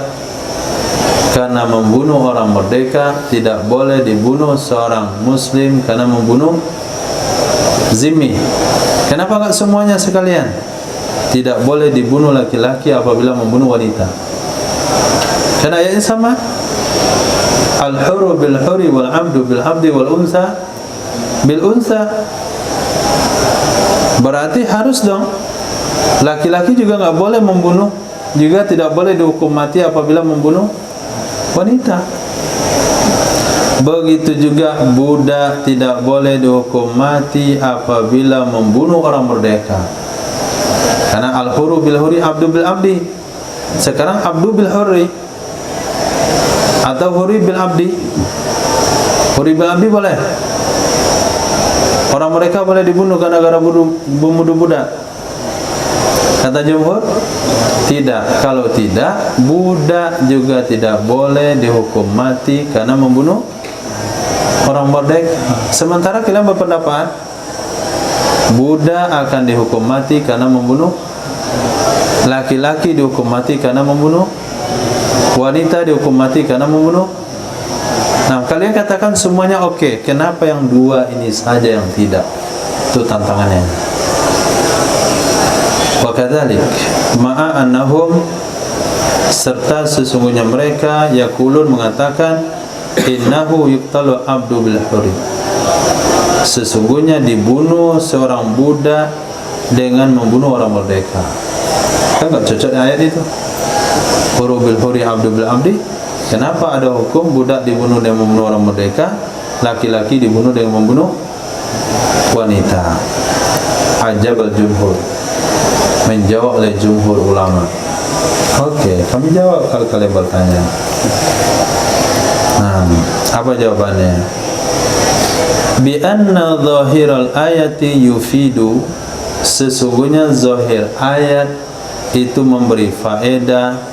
karena membunuh orang merdeka, tidak boleh dibunuh seorang muslim karena membunuh zimmi. Kenapa enggak semuanya sekalian? Tidak boleh dibunuh laki-laki apabila membunuh wanita. Karena ayatnya sama. Al-hurru bil hurri wal abdu bil abdi wal unsa bil unsa. Berarti harus dong laki-laki juga enggak boleh membunuh, juga tidak boleh dihukum mati apabila membunuh wanita. Begitu juga budak tidak boleh dihukum mati apabila membunuh orang merdeka. Karena al-huru bil huri, abdu bil abdi. Sekarang abdu bil huri atau huri bil abdi. Huri bil abdi boleh. Orang mereka boleh dibunuh gara-gara membunuh budak. Kata jumhur, tidak. Kalau tidak, budak juga tidak boleh dihukum mati karena membunuh orang merdeka. Sementara kalian berpendapat budak akan dihukum mati karena membunuh, laki-laki dihukum mati karena membunuh, wanita dihukum mati karena membunuh. Nah, kalian katakan semuanya oke. Kenapa yang dua ini saja yang tidak? Itu tantangannya. Wa kadzalik ma'a annahum, serta sesungguhnya mereka yaqulun mengatakan innahu yuqtalu abdu bil huri, sesungguhnya dibunuh seorang budak dengan membunuh orang merdeka. Kan enggak cocok ayat itu. Huru bil huri abdu bil abdi. Kenapa ada hukum budak dibunuh dengan membunuh orang merdeka, laki-laki dibunuh dengan membunuh wanita? Ajab al-jumhur, menjawab oleh jumhur ulama. Oke, kami jawab kalau kalian bertanya. Nah, apa jawabannya? Bi anna zahiral ayati yufidu, sesungguhnya zahir ayat itu memberi faedah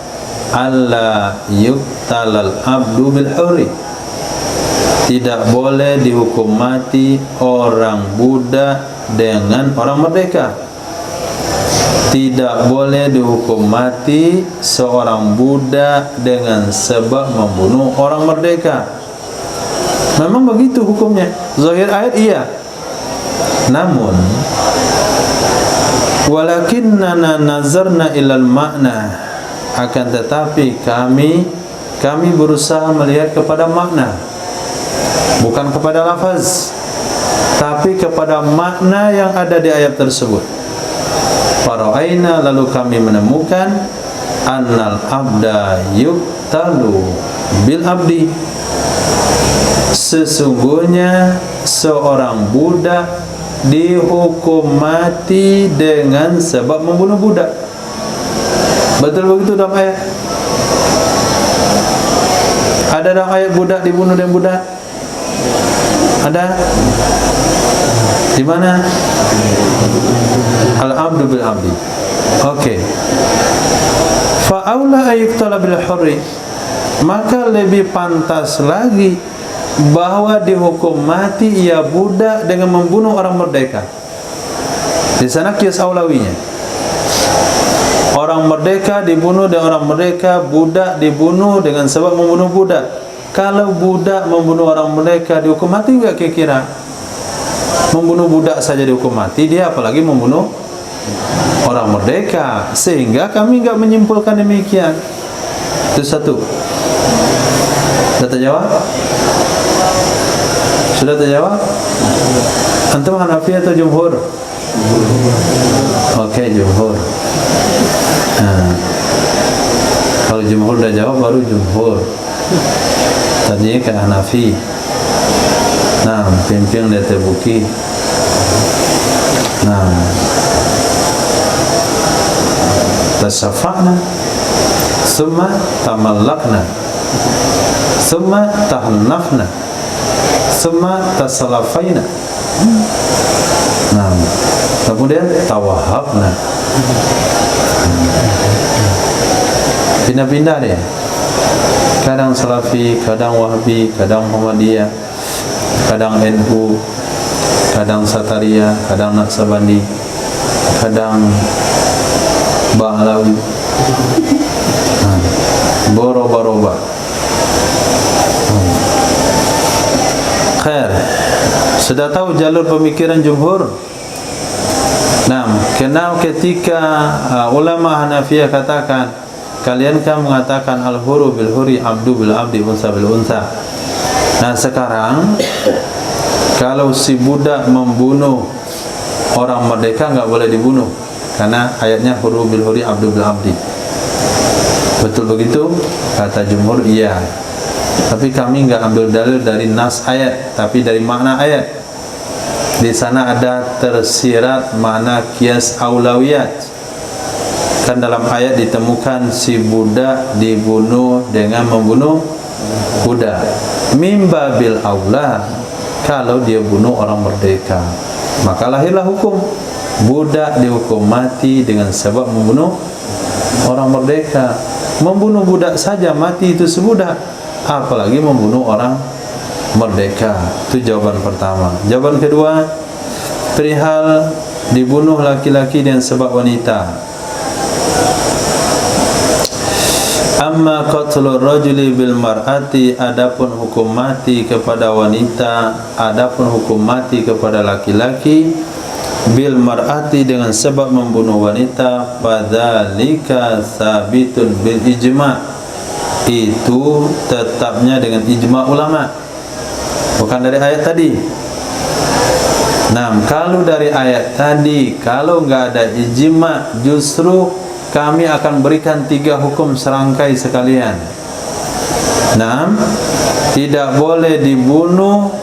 alla yuqtalal abdu bil huri, tidak boleh dihukum mati orang budak dengan orang merdeka. Tidak boleh dihukum mati seorang budak dengan sebab membunuh orang merdeka. Memang begitu hukumnya. Zahir ayat iya. Namun walakinnana nazarna ilal makna, akan tetapi kami berusaha melihat kepada makna, bukan kepada lafaz, tapi kepada makna yang ada di ayat tersebut. Fara'aina, lalu kami menemukan annal abda yuqtalu bil abdi, sesungguhnya seorang budak dihukum mati dengan sebab membunuh budak. Betul begitu dalam ayat? Ada dalam ayat budak dibunuh dengan budak? Ada? Di mana? Al-abdu bil abdi. Oke. Fa aula ayuqtala bil hurri, maka lebih pantas lagi bahwa dihukum mati ia budak dengan membunuh orang merdeka. Di sana kias aulawinya. Orang merdeka dibunuh dengan orang merdeka, budak dibunuh dengan sebab membunuh budak. Kalau budak membunuh orang merdeka dihukum mati enggak kira-kira? Membunuh budak saja dihukum mati, dia apalagi membunuh orang merdeka. Sehingga kami enggak menyimpulkan demikian. Itu satu. Sudah terjawab? Sudah terjawab? Antum Hanafi atau jumhur? Oke, jumhur. Nah, kalau jumhur udah jawab baru jumhur. Tadinya ke Hanafi. Nah, pimpin dia terbuki. Nah, tasafa'na, summa tamallakna, summa tahannafna, summa tasalafaina. Nah, kemudian tawahabna. Pindah-pindah dia. Kadang Salafi, kadang Wahabi, kadang Muhammadiyah, kadang NU, kadang Sataria, kadang Naksabandi, kadang Ba'alawi. Boroba-roba. Khair. Sudah tahu jalur pemikiran jumhur? Nah, kenal ketika ulama Hanafiyah katakan, kalian kan mengatakan al-huru bil huri, abdu bil abdi, unsa bil unsa. Nah, sekarang kalau si budak membunuh orang merdeka enggak boleh dibunuh karena ayatnya huru bil huri, abdu bil abdi. Betul begitu? Kata jumhur iya. Tapi kami nggak ambil dalil dari nas ayat, tapi dari makna ayat. Di sana ada tersirat makna qiyas aulawiyat. Kan dalam ayat ditemukan si budak dibunuh dengan membunuh budak. Mimba bil aula kalau dia bunuh orang merdeka, maka lahirlah hukum budak dihukum mati dengan sebab membunuh orang merdeka. Membunuh budak saja mati itu sebudak, apalagi membunuh orang merdeka. Itu jawaban pertama. Jawaban kedua, perihal dibunuh laki-laki dengan sebab wanita. Amma qatlur rajuli bil mar'ati, adapun hukum mati kepada wanita, adapun hukum mati kepada laki-laki bil mar'ati dengan sebab membunuh wanita, fadzalika sabitun bil ijma', itu tetapnya dengan ijma' ulama, bukan dari ayat tadi. Nah, kalau dari ayat tadi, kalau nggak ada ijma', justru kami akan berikan 3 hukum serangkai sekalian. Nah, tidak boleh dibunuh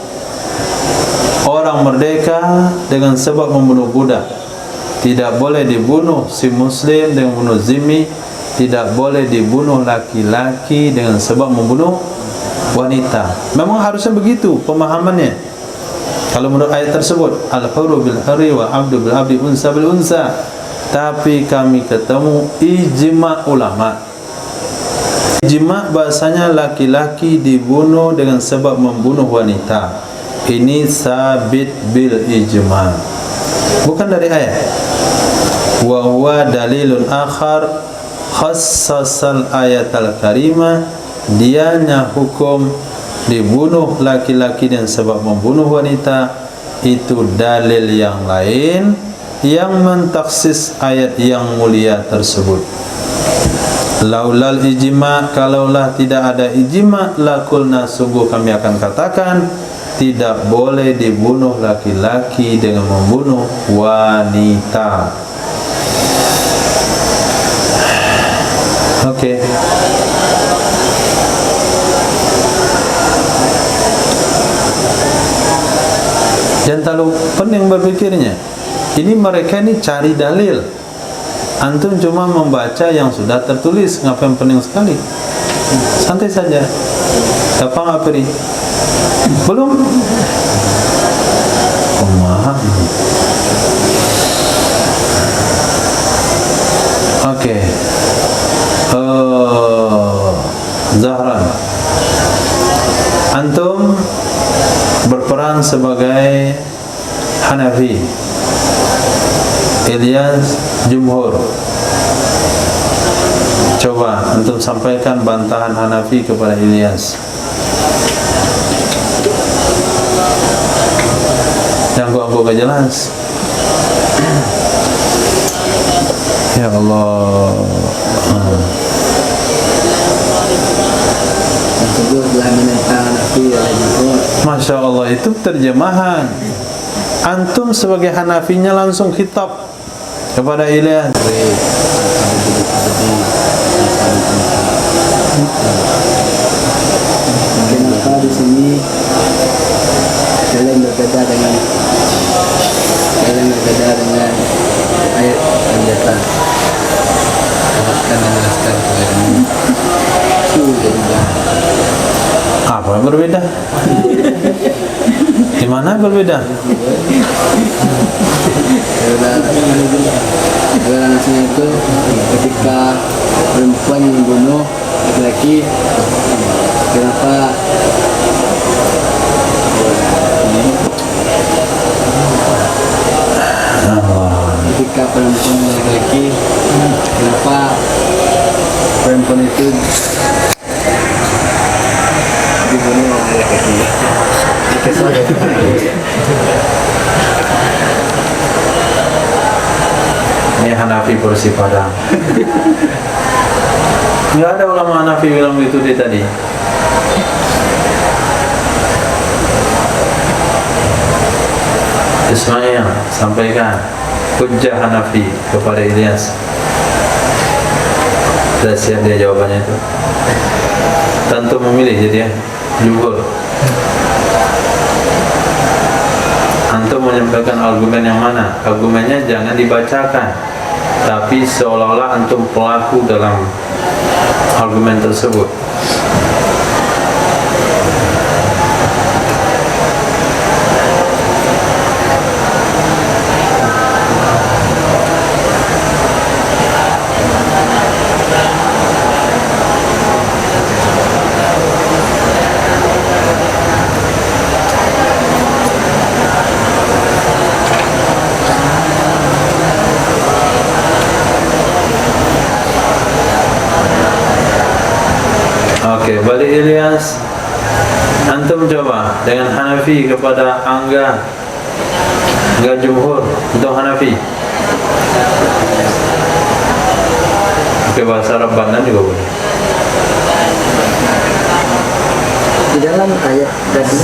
orang merdeka dengan sebab membunuh budak. Tidak boleh dibunuh si muslim dengan membunuh zimmi. Tidak boleh dibunuh laki-laki dengan sebab membunuh wanita. Memang harusnya begitu pemahamannya. Kalau menurut ayat tersebut, al-hurru bil hurri wa 'abdu bil 'abdi, unsa bil unsa. Tapi kami ketemu ijma' ulama. Ijma' bahasanya laki-laki dibunuh dengan sebab membunuh wanita. Ini sabit bil ijma', bukan dari ayat. Wa huwa dalilun akhar khassasal ayatal karimah. Dianya hukum dibunuh laki-laki dengan sebab membunuh wanita itu dalil yang lain yang mentaksis ayat yang mulia tersebut. Laulal ijma', kalaulah tidak ada ijma', lakulna, sungguh kami akan katakan tidak boleh dibunuh laki-laki dengan membunuh wanita. Oke. Jangan terlalu pening berpikirnya. Ini mereka ini cari dalil. Antum cuma membaca yang sudah tertulis, ngapain pening sekali? Santai saja. Apa Apri? Belum? Paham. Oke. Zahran, antum berperan sebagai Hanafi, Ilyas Jumhur. Coba antum sampaikan bantahan Hanafi kepada Ilyas. Yang gua gak jelas. Ya Allah. Masya Allah, itu terjemahan. Antum sebagai Hanafinya langsung khitab kepada Ilyas. Kenapa di sini kalian berbeda dengan ayat anjatan? Akan menjelaskan kepada kami. Apa yang berbeda? Di mana berbeda? Toleransinya itu ketika perempuan membunuh laki-laki, kenapa ketika perempuan laki-laki, kenapa perempuan itu dibunuh oleh laki-laki? Ini Hanafi porsi Padang. Nggak ada ulama Hanafi bilang begitu dia tadi. Ismail, sampaikan hujjah Hanafi kepada Ilyas. Sudah siap dia jawabannya itu. Tentu memilih jadi ya, jumhur. Antum menyampaikan argumen yang mana? Argumennya jangan dibacakan, tapi seolah-olah antum pelaku dalam argumen tersebut. Oke, balik Ilyas. Antum coba dengan Hanafi kepada Angga jumhur untuk Hanafi. Oke, bahasa Arab Bandan juga boleh. Di dalam ayat tadi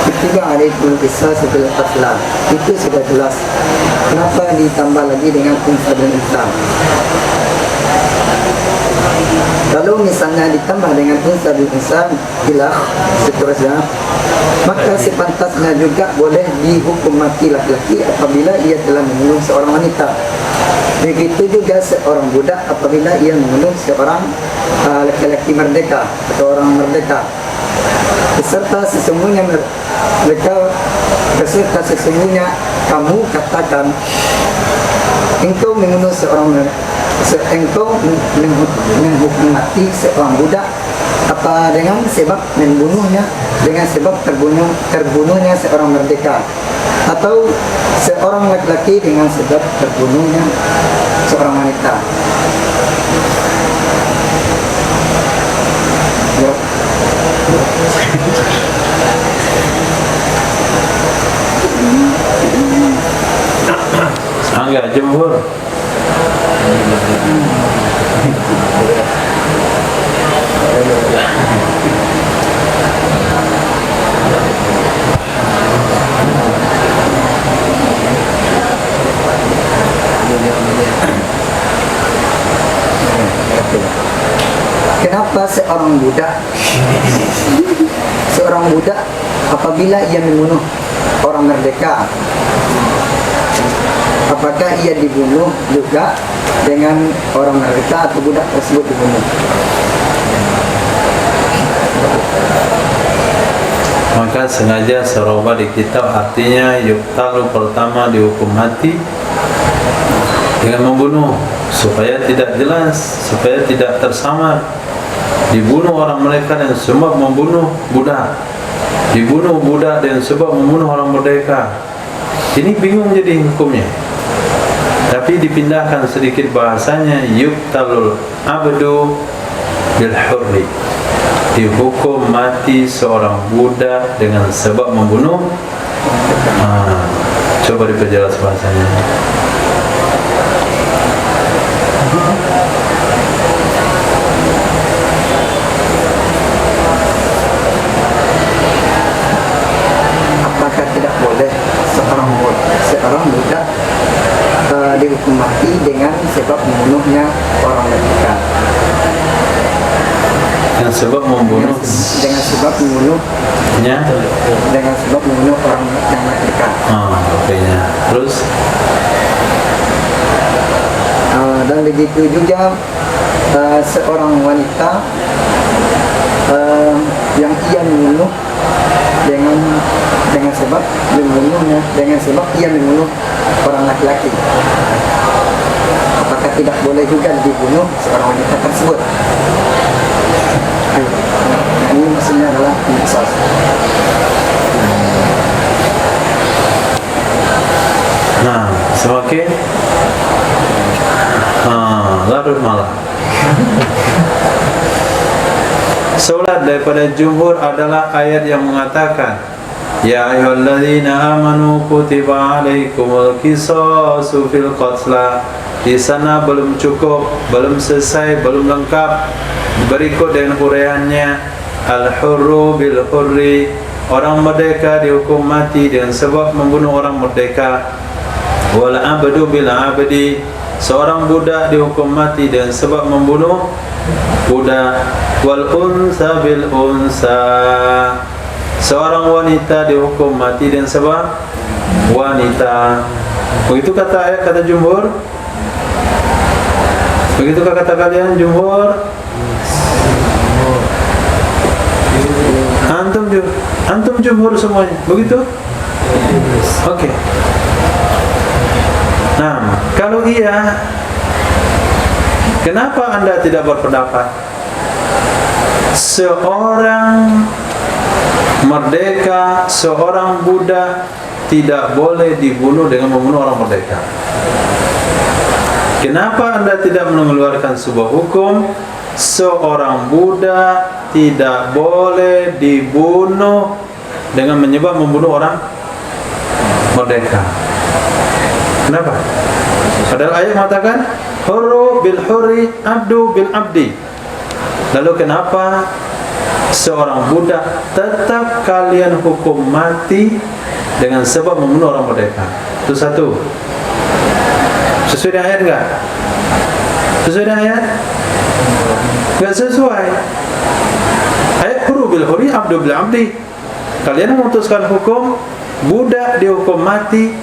ketiga alaikul qisas bil qatla, itu sudah jelas. Kenapa ditambah lagi dengan unsa dan insan? Kalau misalnya ditambah dengan unsa dan insan ilah seterusnya, maka sepantasnya juga boleh dihukum mati laki-laki apabila ia telah membunuh seorang wanita. Begitu juga seorang budak apabila ia membunuh seorang laki-laki merdeka atau orang merdeka. Beserta sesungguhnya kamu katakan engkau membunuh engkau menghukum mati seorang budak apa dengan sebab membunuhnya, dengan sebab terbunuhnya seorang merdeka, atau seorang laki-laki dengan sebab terbunuhnya seorang wanita. Angga jumhur. Kenapa seorang budak apabila ia membunuh orang merdeka, apakah ia dibunuh juga dengan orang merdeka atau budak tersebut dibunuh? Maka sengaja seroba di kitab, artinya yuktalu pertama dihukum mati dengan membunuh, supaya tidak jelas, supaya tidak tersamar. Dibunuh orang mereka dengan sebab membunuh budak, dibunuh budak dengan sebab membunuh orang merdeka. Ini bingung jadi hukumnya. Tapi dipindahkan sedikit bahasanya, yuktalul abdu bil hurri, dihukum mati seorang budak dengan sebab membunuh. Coba diperjelas bahasanya. Apakah tidak boleh seorang budak dihukum mati dengan sebab membunuhnya orang merdeka? Dengan sebab membunuh, Dengan sebab membunuhnya, dengan sebab membunuh orang yang merdeka. Oke-nya. Terus dan begitu juga seorang wanita yang ia membunuh dengan sebab membunuhnya, dengan sebab ia membunuh orang laki-laki, apakah tidak boleh juga dibunuh seorang wanita tersebut? Ini maksudnya adalah qisas. semakin larut malam. Solat daripada jumhur adalah ayat yang mengatakan, ya ayyuhalladzina amanu kutiba alaikumul qisasu fil qatla. Di sana belum cukup, belum selesai, belum lengkap. Berikut dengan uraiannya, al-hurru bil hurri, orang merdeka dihukum mati dengan sebab membunuh orang merdeka. Wal abdu bil abdi, seorang budak dihukum mati dengan sebab membunuh budak. Wal unsa bil unsa, seorang wanita dihukum mati dengan sebab wanita. Begitu kata ayat, kata jumhur? Begitukah kata kalian jumhur? Antum jumhur semuanya, begitu? Oke. Nah, kalau iya, kenapa Anda tidak berpendapat seorang merdeka, seorang budak tidak boleh dibunuh dengan membunuh orang merdeka? Kenapa Anda tidak mengeluarkan sebuah hukum seorang budak tidak boleh dibunuh dengan menyebab membunuh orang merdeka? Kenapa? Padahal ayat mengatakan hurru bil hurri, abdu bil abdi. Lalu kenapa seorang budak tetap kalian hukum mati dengan sebab membunuh orang merdeka? Itu satu. Sesuai dengan ayat enggak? Sesuai dengan ayat? Enggak sesuai. Ayat hurru bil hurri, abdu bil abdi. Kalian memutuskan hukum budak dihukum mati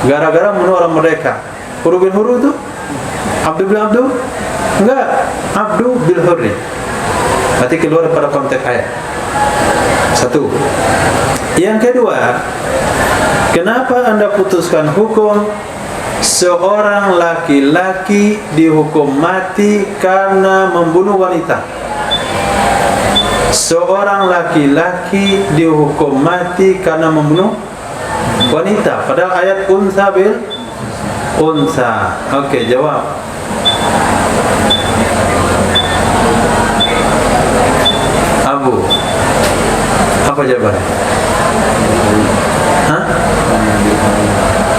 gara-gara membunuh orang merdeka. Hurru bil hurri itu? Abdu bil abdu? Enggak, abdu bil hurri. Berarti keluar pada konteks ayat. Satu. Yang kedua, kenapa Anda putuskan hukum seorang laki-laki dihukum mati karena membunuh wanita? Seorang laki-laki dihukum mati karena membunuh wanita. Padahal ayat unsa bil unsa. Oke, jawab. Abu, apa jawabannya? Hah?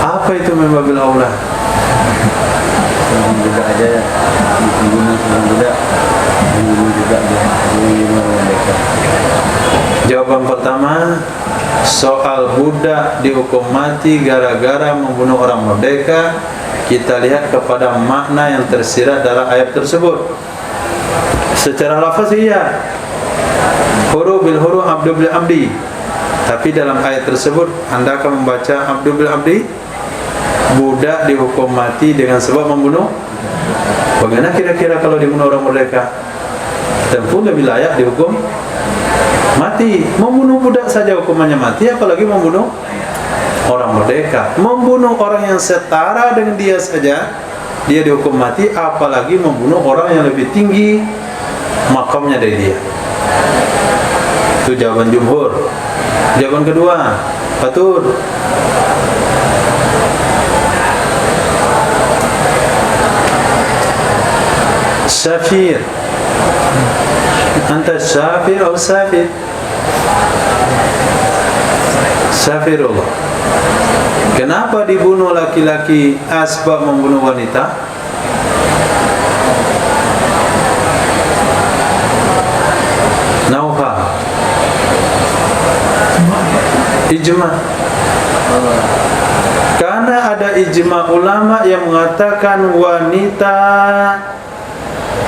Apa itu membabil aula? Seorang budak aja membunuh seorang budak, membunuh juga dia, membunuh mereka. Jawaban pertama, soal budak dihukum mati gara-gara membunuh orang merdeka, kita lihat kepada makna yang tersirat dalam ayat tersebut. Secara lafaz iya, huru bil huru, abdu bil abdi. Tapi dalam ayat tersebut Anda akan membaca abdu bil abdi, budak dihukum mati dengan sebab membunuh. Bagaimana kira-kira kalau dibunuh orang merdeka? Tentu lebih layak dihukum mati. Membunuh budak saja hukumannya mati, apalagi membunuh orang merdeka. Membunuh orang yang setara dengan dia saja dia dihukum mati, apalagi membunuh orang yang lebih tinggi makamnya dari dia. Itu jawaban jumhur. Jawaban kedua, Fatur. Syafir. Anta syafir atau safir? Syafirullah. Kenapa dibunuh laki-laki asbab membunuh wanita? Nauha. Ijma. Karena ada ijma ulama yang mengatakan wanita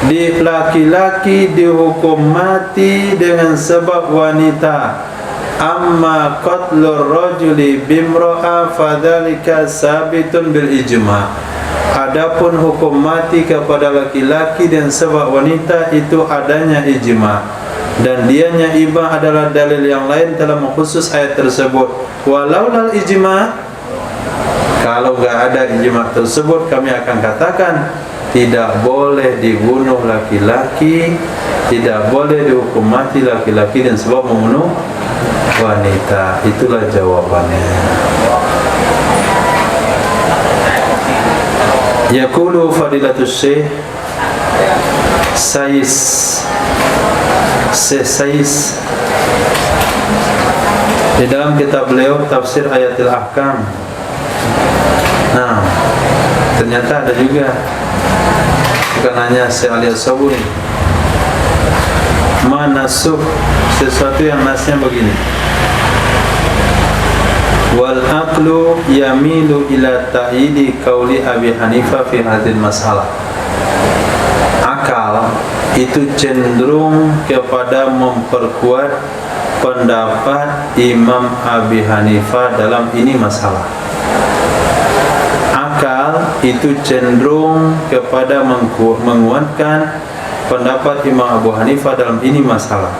di laki-laki dihukum mati dengan sebab wanita. Amma qatlur rajuli bimra'a fadzalika sabitun bil ijma. Adapun hukum mati kepada laki-laki dan sebab wanita itu adanya ijma. Dan dianya ijma adalah dalil yang lain telah mengkhusus ayat tersebut. Walau lal ijma, kalau enggak ada ijma tersebut, kami akan katakan tidak boleh dibunuh laki-laki, tidak boleh dihukum mati laki-laki dan sebab membunuh wanita. Itulah jawabannya. Yaqulu fadilatus syekh Sais di dalam kitab beliau tafsir ayatil ahkam. Nah, ternyata ada juga, bukan hanya Syekh Ali As-Sabuni, manasuh sesuatu yang nasnya begini. wal aqlu yamilu ila ta'yidi qauli Abi Hanifah fi hadhihi masalah. Akal itu cenderung kepada memperkuat pendapat Imam Abi Hanifah dalam ini masalah. Akal itu cenderung kepada menguatkan pendapat Imam Abu Hanifah dalam ini masalah.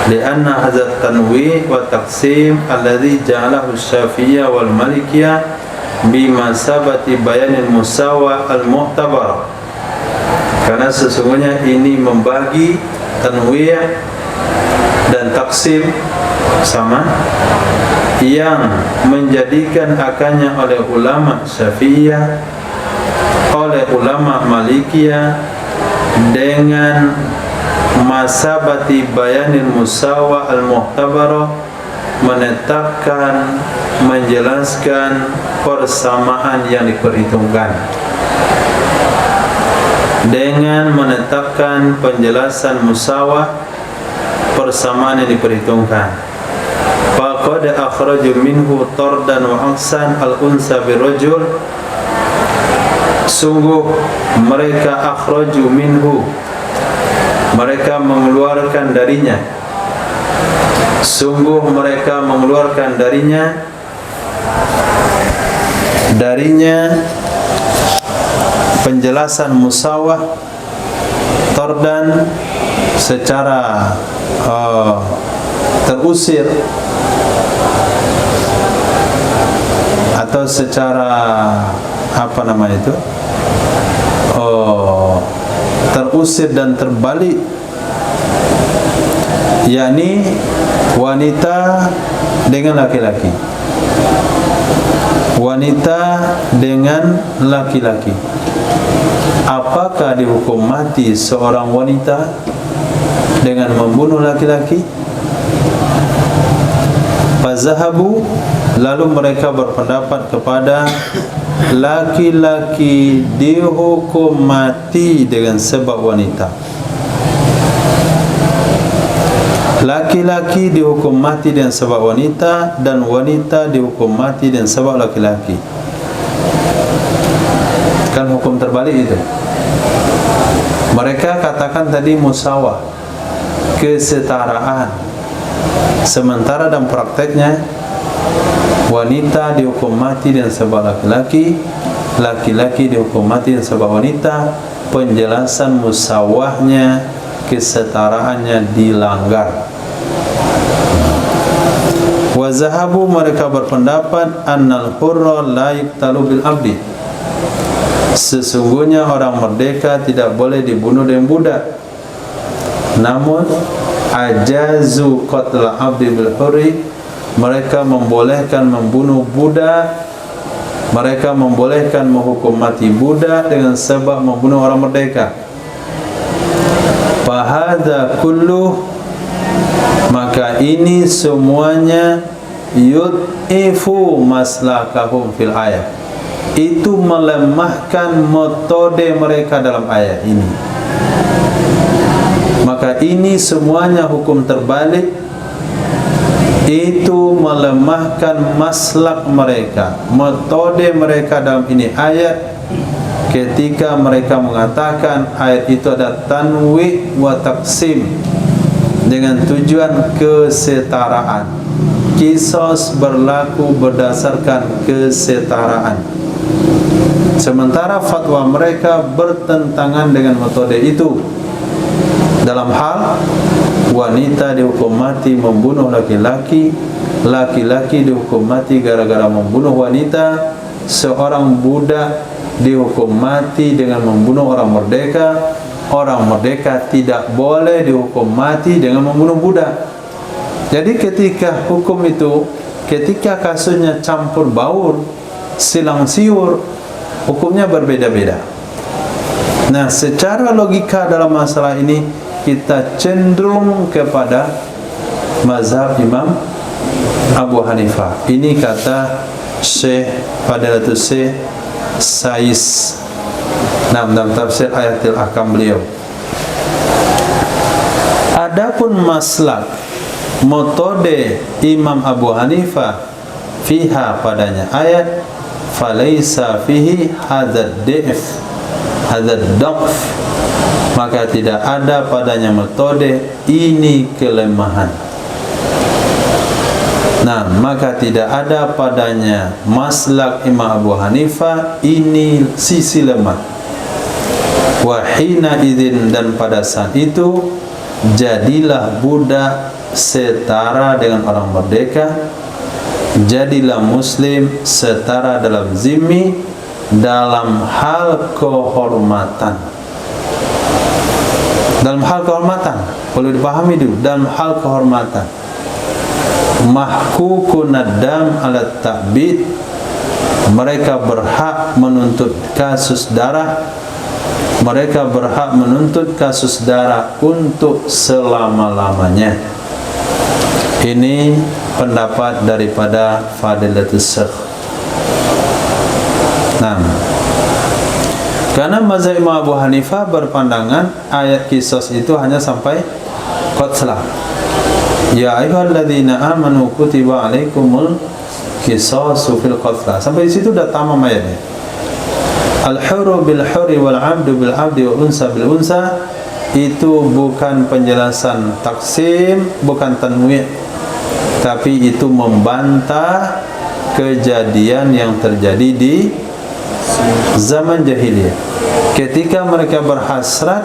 Lianna hadzal tanwi' wa taqsim alladhi ja'alahu Syafi'iyah wal Malikiyah bimasabati bayanil musawa al-mu'tabar. Karena sesungguhnya ini membagi tanwi' dan taksim sama, yang menjadikan akannya oleh ulama Syafi'iyah, oleh ulama Malikiyah dengan masabati bayanil musawa al-muhtabarah, menetapkan, menjelaskan persamaan yang diperhitungkan, dengan menetapkan penjelasan musawah, persamaan yang diperhitungkan. Faqad akhraju minhu tardan wa aqsan al-unsa birrajul. Sungguh mereka akhraju minhu, mereka mengeluarkan darinya. Sungguh mereka mengeluarkan darinya penjelasan musawah tardan secara terusir atau secara apa namanya itu, terusir dan terbalik, yakni wanita dengan laki-laki, wanita dengan laki-laki. Apakah dihukum mati seorang wanita dengan membunuh laki-laki? Fazahabu, lalu mereka berpendapat kepada laki-laki dihukum mati dengan sebab wanita. Laki-laki dihukum mati dengan sebab wanita, dan wanita dihukum mati dengan sebab laki-laki. Kan hukum terbalik itu. Mereka katakan tadi musawah, kesetaraan. Sementara dalam prakteknya wanita dihukum mati dengan sebab laki-laki, laki-laki dihukum mati dengan sebab wanita. Penjelasan musawahnya, kesetaraannya dilanggar. Wa zahabu, mereka berpendapat annal hurra la yuqtalu bil abdi. Sesungguhnya orang merdeka tidak boleh dibunuh dengan budak. Namun ajazu qatla abdi bil hurri, mereka membolehkan membunuh budak, mereka membolehkan menghukum mati budak dengan sebab membunuh orang merdeka. Fahadha kulluh, maka ini semuanya yud'ifu maslakahum fil ayat, itu melemahkan metode mereka dalam ayat ini. Maka ini semuanya hukum terbalik, itu melemahkan maslak mereka, metode mereka dalam ini ayat, ketika mereka mengatakan ayat itu ada tanwi' wa taqsim dengan tujuan kesetaraan. Qisas berlaku berdasarkan kesetaraan. Sementara fatwa mereka bertentangan dengan metode itu. Dalam hal wanita dihukum mati membunuh laki-laki, laki-laki dihukum mati gara-gara membunuh wanita, seorang budak dihukum mati dengan membunuh orang merdeka, orang merdeka tidak boleh dihukum mati dengan membunuh budak. Jadi ketika hukum itu, ketika kasusnya campur baur, silang siur, hukumnya berbeda-beda. Nah, secara logika dalam masalah ini kita cenderung kepada mazhab Imam Abu Hanifah. Ini kata Syekh Fadilatul Syekh Sais dalam tafsir Ayatul Ahkam beliau. Adapun maslak metode Imam Abu Hanifah fiha padanya ayat, falaisa fihi hadzal da'f, maka tidak ada padanya metode ini kelemahan. Nah, maka tidak ada padanya maslak Imam Abu Hanifah ini sisi lemah. Wahina idzin, dan pada saat itu jadilah budak setara dengan orang merdeka, jadilah muslim setara dalam zimmi dalam hal kehormatan. Dalam hal kehormatan perlu dipahami dulu, dalam hal kehormatan. Mahkukun nadam alat ta'bid, mereka berhak menuntut kasus darah, mereka berhak menuntut kasus darah untuk selama-lamanya. Ini pendapat daripada Fadilatul Syekh. Nah, karena mazhab Imam Abu Hanifah berpandangan ayat kisos itu hanya sampai qatlah. Ya ayyuhalladzina amanu kutiba alaikumul qisasu fil qatla. Sampai di situ sudah tamam ayatnya. Al-hurru bil hurri wal 'abdu bil 'abdi wal unsa bil unsa, itu bukan penjelasan taksim, bukan tanwi', tapi itu membantah kejadian yang terjadi di zaman jahiliyah. Ketika mereka berhasrat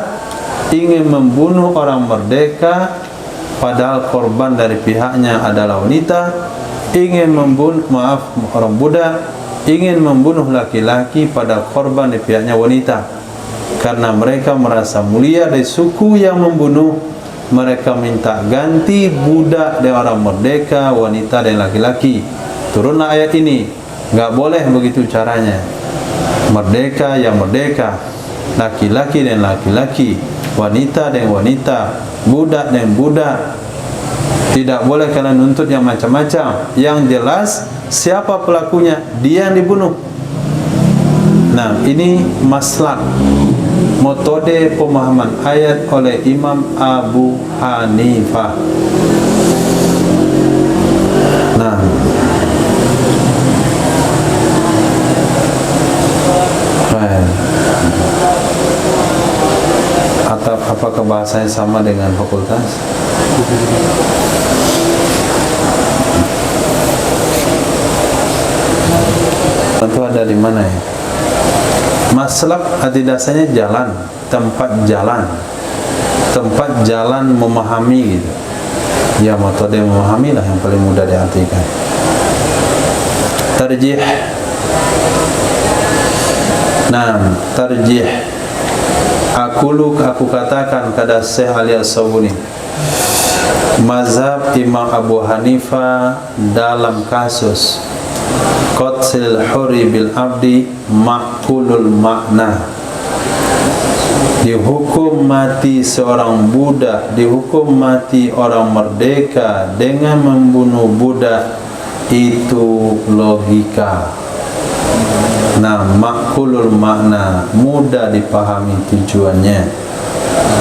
ingin membunuh orang merdeka, padahal korban dari pihaknya adalah wanita, ingin membunuh, orang budak ingin membunuh laki-laki pada korban di pihaknya wanita, karena mereka merasa mulia dari suku yang membunuh. Mereka minta ganti budak dan orang merdeka, wanita dan laki-laki. Turunlah ayat ini, nggak boleh begitu caranya. Merdeka yang merdeka, laki-laki dan laki-laki, wanita dan wanita, budak dan budak. Tidak boleh kalian nuntut yang macam-macam. Yang jelas siapa pelakunya, dia yang dibunuh. Nah, ini maslak metode pemahaman ayat oleh Imam Abu Hanifah. Nah, atau apakah bahasanya sama dengan fakultas? Tentu ada di mana ya? Maslak arti dasarnya jalan, tempat jalan memahami gitu. Ya, metode memahami lah yang paling mudah diartikan. Tarjih. Nah, tarjih. Aku katakan kepada Syekh Ali As-Sabuni, mazhab Imam Abu Hanifah dalam kasus qatlil hurri bil abdi ma'kulul makna, dihukum mati seorang budak, dihukum mati orang merdeka dengan membunuh budak, itu logika. Nah, ma'kulul makna, mudah dipahami tujuannya,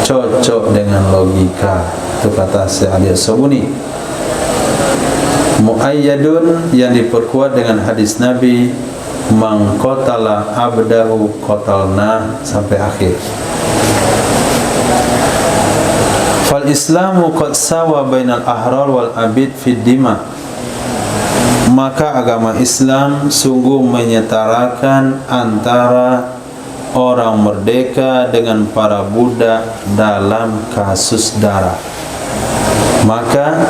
cocok dengan logika. Itu kata Syekh Ali As-Sabuni. Muayyadun, yang diperkuat dengan hadis Nabi, man qatala abdahu qatalna, sampai akhir. Fal islamu qad sawa bainal ahrar wal abid fid dima, maka agama Islam sungguh menyetarakan antara orang merdeka dengan para budak dalam kasus darah. Maka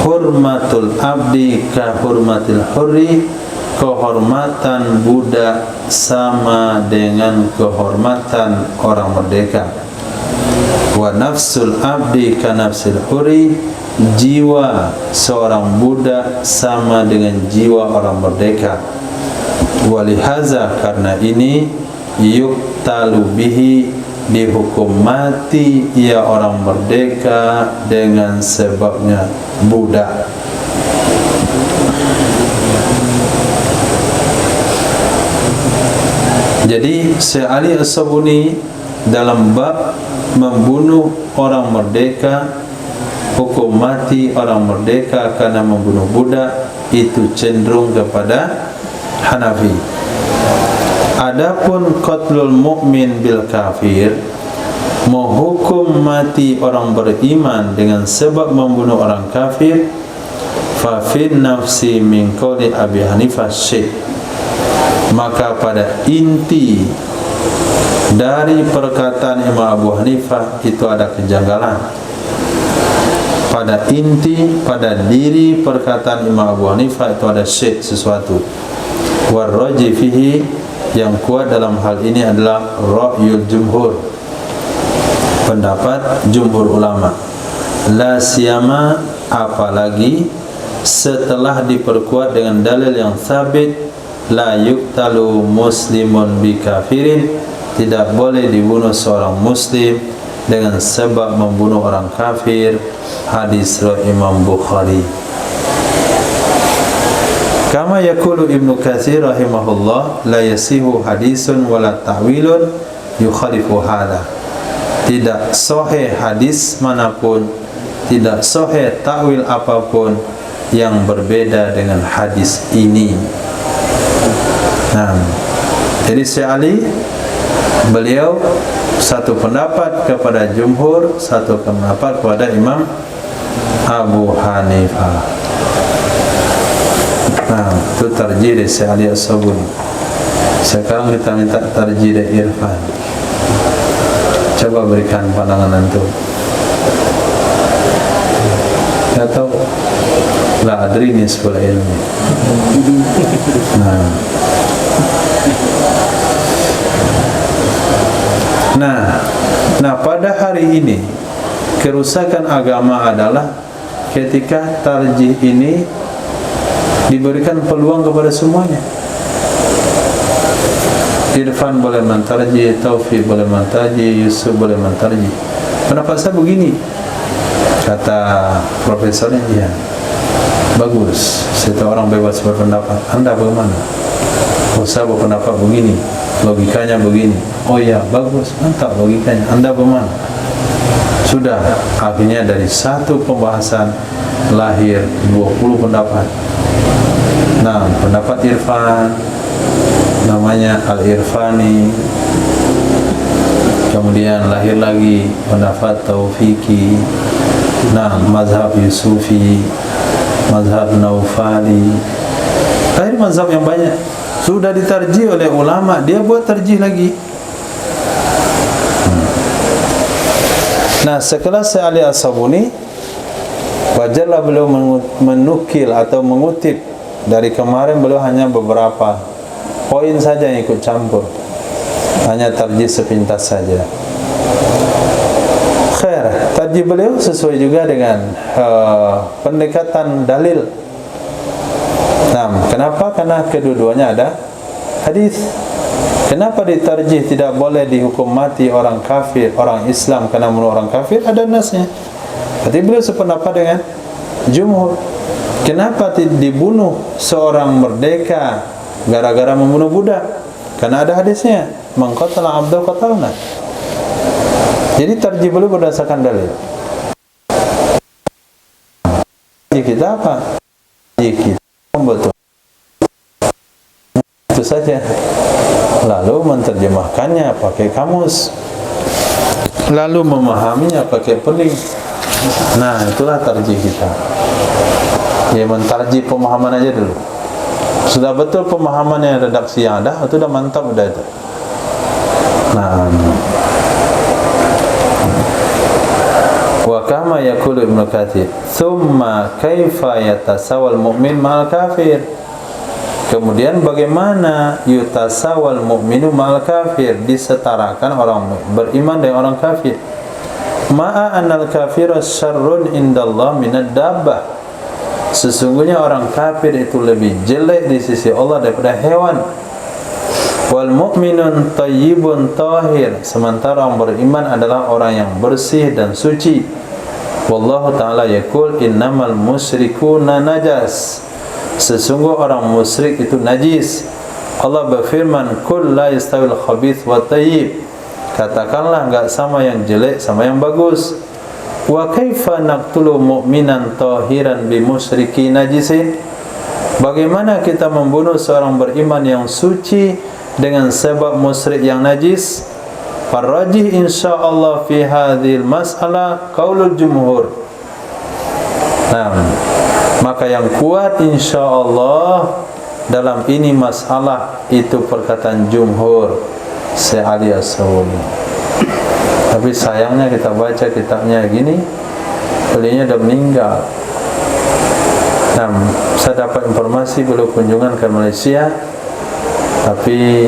hurmatul abdi ka hurmatil hurri, kehormatan budak sama dengan kehormatan orang merdeka. Wa nafsul abdi ka nafsil hurri, jiwa seorang budak sama dengan jiwa orang merdeka. Walihaza, karena ini, yuktalu bihi, dihukum mati ia orang merdeka dengan sebabnya budak. Jadi Syekh Ali As-Sabuni dalam bab membunuh orang merdeka hukum mati orang merdeka karena membunuh budak itu cenderung kepada Hanafi. Adapun qatlul mu'min bil kafir, menghukum mati orang beriman dengan sebab membunuh orang kafir, fa fin nafsi min qawli Abi Hanifah syekh, maka pada inti dari perkataan Imam Abu Hanifah itu ada kejanggalan. Pada inti, pada diri perkataan Imam Abu Hanifah itu ada syekh, sesuatu. Warraji fihi, yang kuat dalam hal ini adalah ra'yul jumhur, pendapat jumhur ulama. La siyama, apalagi setelah diperkuat dengan dalil yang sabit, la yuqtalu muslimun bi kafirin, tidak boleh dibunuh seorang muslim dengan sebab membunuh orang kafir. Hadis riwayat Imam Bukhari. Kama yaqulu Ibnu Katsir rahimahullah, la yasihu hadisun wala ta'wilun yukhalifu hadha. Tidak sahih hadis manapun, tidak sahih takwil apapun yang berbeda dengan hadis ini. Nah, jadi Syekh Ali, beliau satu pendapat kepada jumhur, satu pendapat kepada Imam Abu Hanifah. Nah, itu tarjih dari Syekh Ali As-Sabuni. Sekarang kita minta tarjih dari Irfan. Coba berikan pandangan antum. Atau la adri nisful ilmi. Nah, pada hari ini kerusakan agama adalah ketika tarjih ini diberikan peluang kepada semuanya. Irfan boleh mentarjih, Taufik boleh mentarjih, Yusuf boleh mentarjih. Pendapat saya begini, kata profesornya, iya, bagus, setiap orang bebas berpendapat. Anda bagaimana? Oh, saya berpendapat begini, logikanya begini. Oh ya, bagus, mantap logikanya. Anda bagaimana? Sudah, akhirnya dari satu pembahasan lahir 20 pendapat. Nah, pendapat Irfan namanya Al-Irfani. Kemudian lahir lagi pendapat Taufiki. Nah, mazhab Yusufi, mazhab Naufali. Lahir mazhab yang banyak. Sudah ditarjih oleh ulama, dia buat tarjih lagi. Nah, sekelas Syekh Ali As-Sabuni, wajarlah beliau menukil atau mengutip. Dari kemarin beliau hanya beberapa poin saja yang ikut campur, hanya tarjih sepintas saja. Khair, tarjih beliau sesuai juga dengan pendekatan dalil. Nah, kenapa? Karena kedua-duanya ada hadis. Kenapa ditarjih tidak boleh dihukum mati orang kafir, orang Islam karena membunuh orang kafir? Ada nasnya. Berarti beliau sependapat dengan jumhur. Kenapa dibunuh seorang merdeka gara-gara membunuh budak? Karena ada hadisnya, man qatala abdan qatalna. Jadi tarjih beliau berdasarkan dalil. Tarjih kita apa? Tarjih kita membetul. Itu saja. Lalu menerjemahkannya pakai kamus, lalu memahaminya pakai peling. Nah, itulah tarjih kita. Ya, mentarjih pemahaman aja dulu. Sudah betul pemahaman yang redaksi yang ada, itu udah mantap, udah itu. Nah, wa kama yaqulu Ibnu Katsir, "Tsumma kaifa yatasawal mu'min ma'al kafir?" Kemudian bagaimana yutasawal mu'minu ma'al kafir, disetarakan orang beriman dengan orang kafir. Ma'a annal kafira syarrun indallah minad dabbah. Sesungguhnya orang kafir itu lebih jelek di sisi Allah daripada hewan. Wal mu'minun tayyibun tahir, sementara orang beriman adalah orang yang bersih dan suci. Wallahu ta'ala yaqul innamal musyrikuna najas, sesungguh orang musyrik itu najis. Allah berfirman, kul la yastawil khabith wa tayyib, katakanlah enggak sama yang jelek sama yang bagus. Wa kaifa naqtulu mu'minan tahiran bi musyriki najisin? Bagaimana kita membunuh seorang beriman yang suci dengan sebab musyrik yang najis? Farrajih insyaallah fi hadhil mas'alah qaulul jumhur. Nah, maka yang kuat insyaallah dalam ini masalah itu perkataan jumhur Syekh Ali As-Sawuni. Tapi sayangnya kita baca kitabnya gini, beliaunya sudah meninggal. Nah, saya dapat informasi beliau kunjungan ke Malaysia, tapi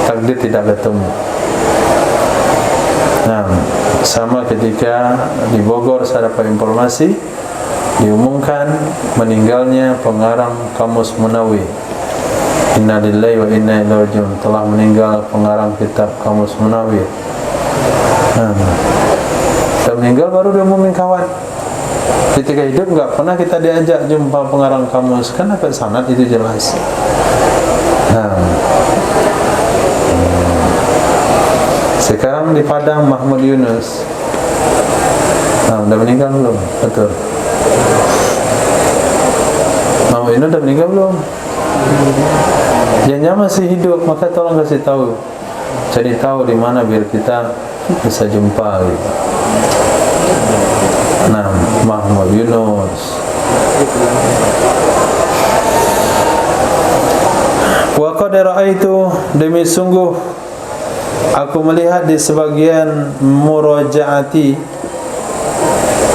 takdir tidak ketemu. Nah, sama ketika di Bogor saya dapat informasi diumumkan meninggalnya pengarang Kamus Munawi. Inna lillahi wa inna ilaihi raji'un, telah meninggal pengarang kitab Kamus Munawi. Sudah meninggal baru diumumin kawan. Ketika hidup enggak pernah kita diajak jumpa pengarang kamus, kan apa sanad itu jelas. Sekarang di Padang Mahmud Yunus. Sudah meninggal belum? Betul. Mahmud Yunus sudah meninggal belum? Jangan masih hidup, maka tolong kasih tahu. Cari tahu di mana biar kita bisa jumpa gitu. Nah, Mahmud Yunus. Wa qad ra'aitu, demi sungguh aku melihat di sebagian murajaati,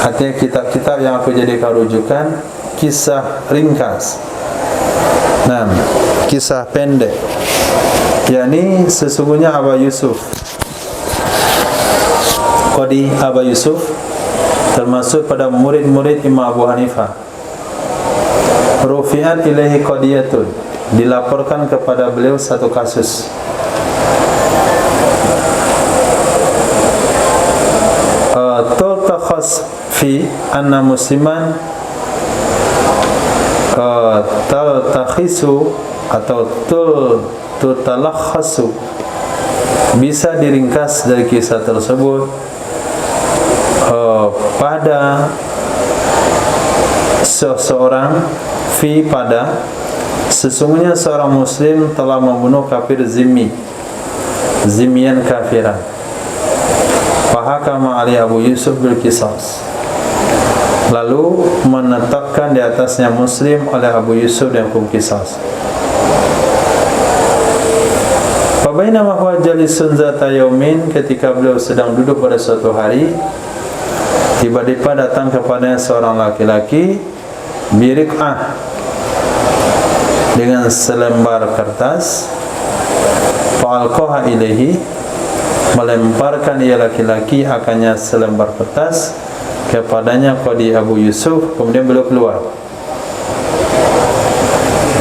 artinya kitab-kitab yang aku jadikan rujukan, kisah ringkas. Nah, kisah pendek, yakni sesungguhnya Aba Yusuf, Qadi Aba Yusuf, termasuk pada murid-murid Imam Abu Hanifah. Rufi'at ilaihi qadiyatun, dilaporkan kepada beliau satu kasus. Tultakhas fi anna musliman taltakhisu atau tutalakhasu, bisa diringkas dari kisah tersebut pada seseorang, fi pada sesungguhnya seorang muslim telah membunuh kafir zimmi, zimmian kafiran. Fahakama ali Abu Yusuf bil qisas, lalu menetapkan di atasnya muslim oleh Abu Yusuf dan hukum qisas. Fabainama huwa jalisun zata yaumin, ketika beliau sedang duduk pada suatu hari, tiba-tiba datang kepadanya seorang laki-laki biriqah, dengan selembar kertas, fa'alqaha ilaihi, melemparkan ia laki-laki akannya selembar kertas kepadanya Qadi Abu Yusuf, kemudian beliau keluar.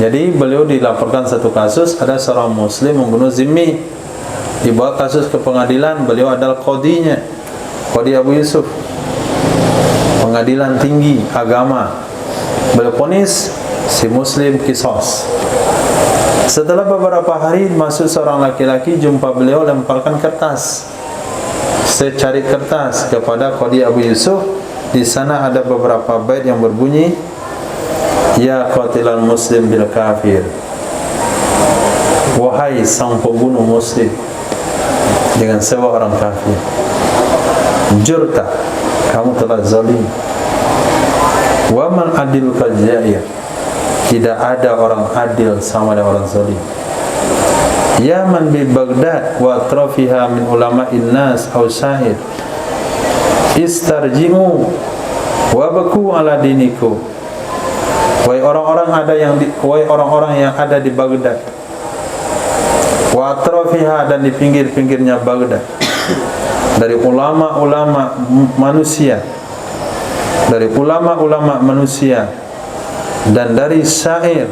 Jadi beliau dilaporkan satu kasus, ada seorang muslim membunuh zimmi, dibawa kasus ke pengadilan, beliau adalah qadinya, Qadi Abu Yusuf, pengadilan tinggi agama. Beliau vonis si muslim qisas. Setelah beberapa hari masuk seorang laki-laki, jumpa beliau, lemparkan kertas, secari kertas kepada Qadi Abu Yusuf. Di sana ada beberapa bait yang berbunyi, ya qatilan muslim bil kafir, wahai sang pembunuh muslim dengan sewa orang kafir, jurta, kamu telah zalim. Wa man adil kal jair, tidak ada orang adil sama dengan orang zalim. Ya man bi Baghdad wa atrafiha min ulama'in nas aw sa'id, istarjimu wa baku ala diniku. Wahai orang-orang yang ada di Baghdad, wa atrafiha, dan di pinggir-pinggirnya Baghdad, dari ulama-ulama manusia, dari ulama-ulama manusia, dan dari syair,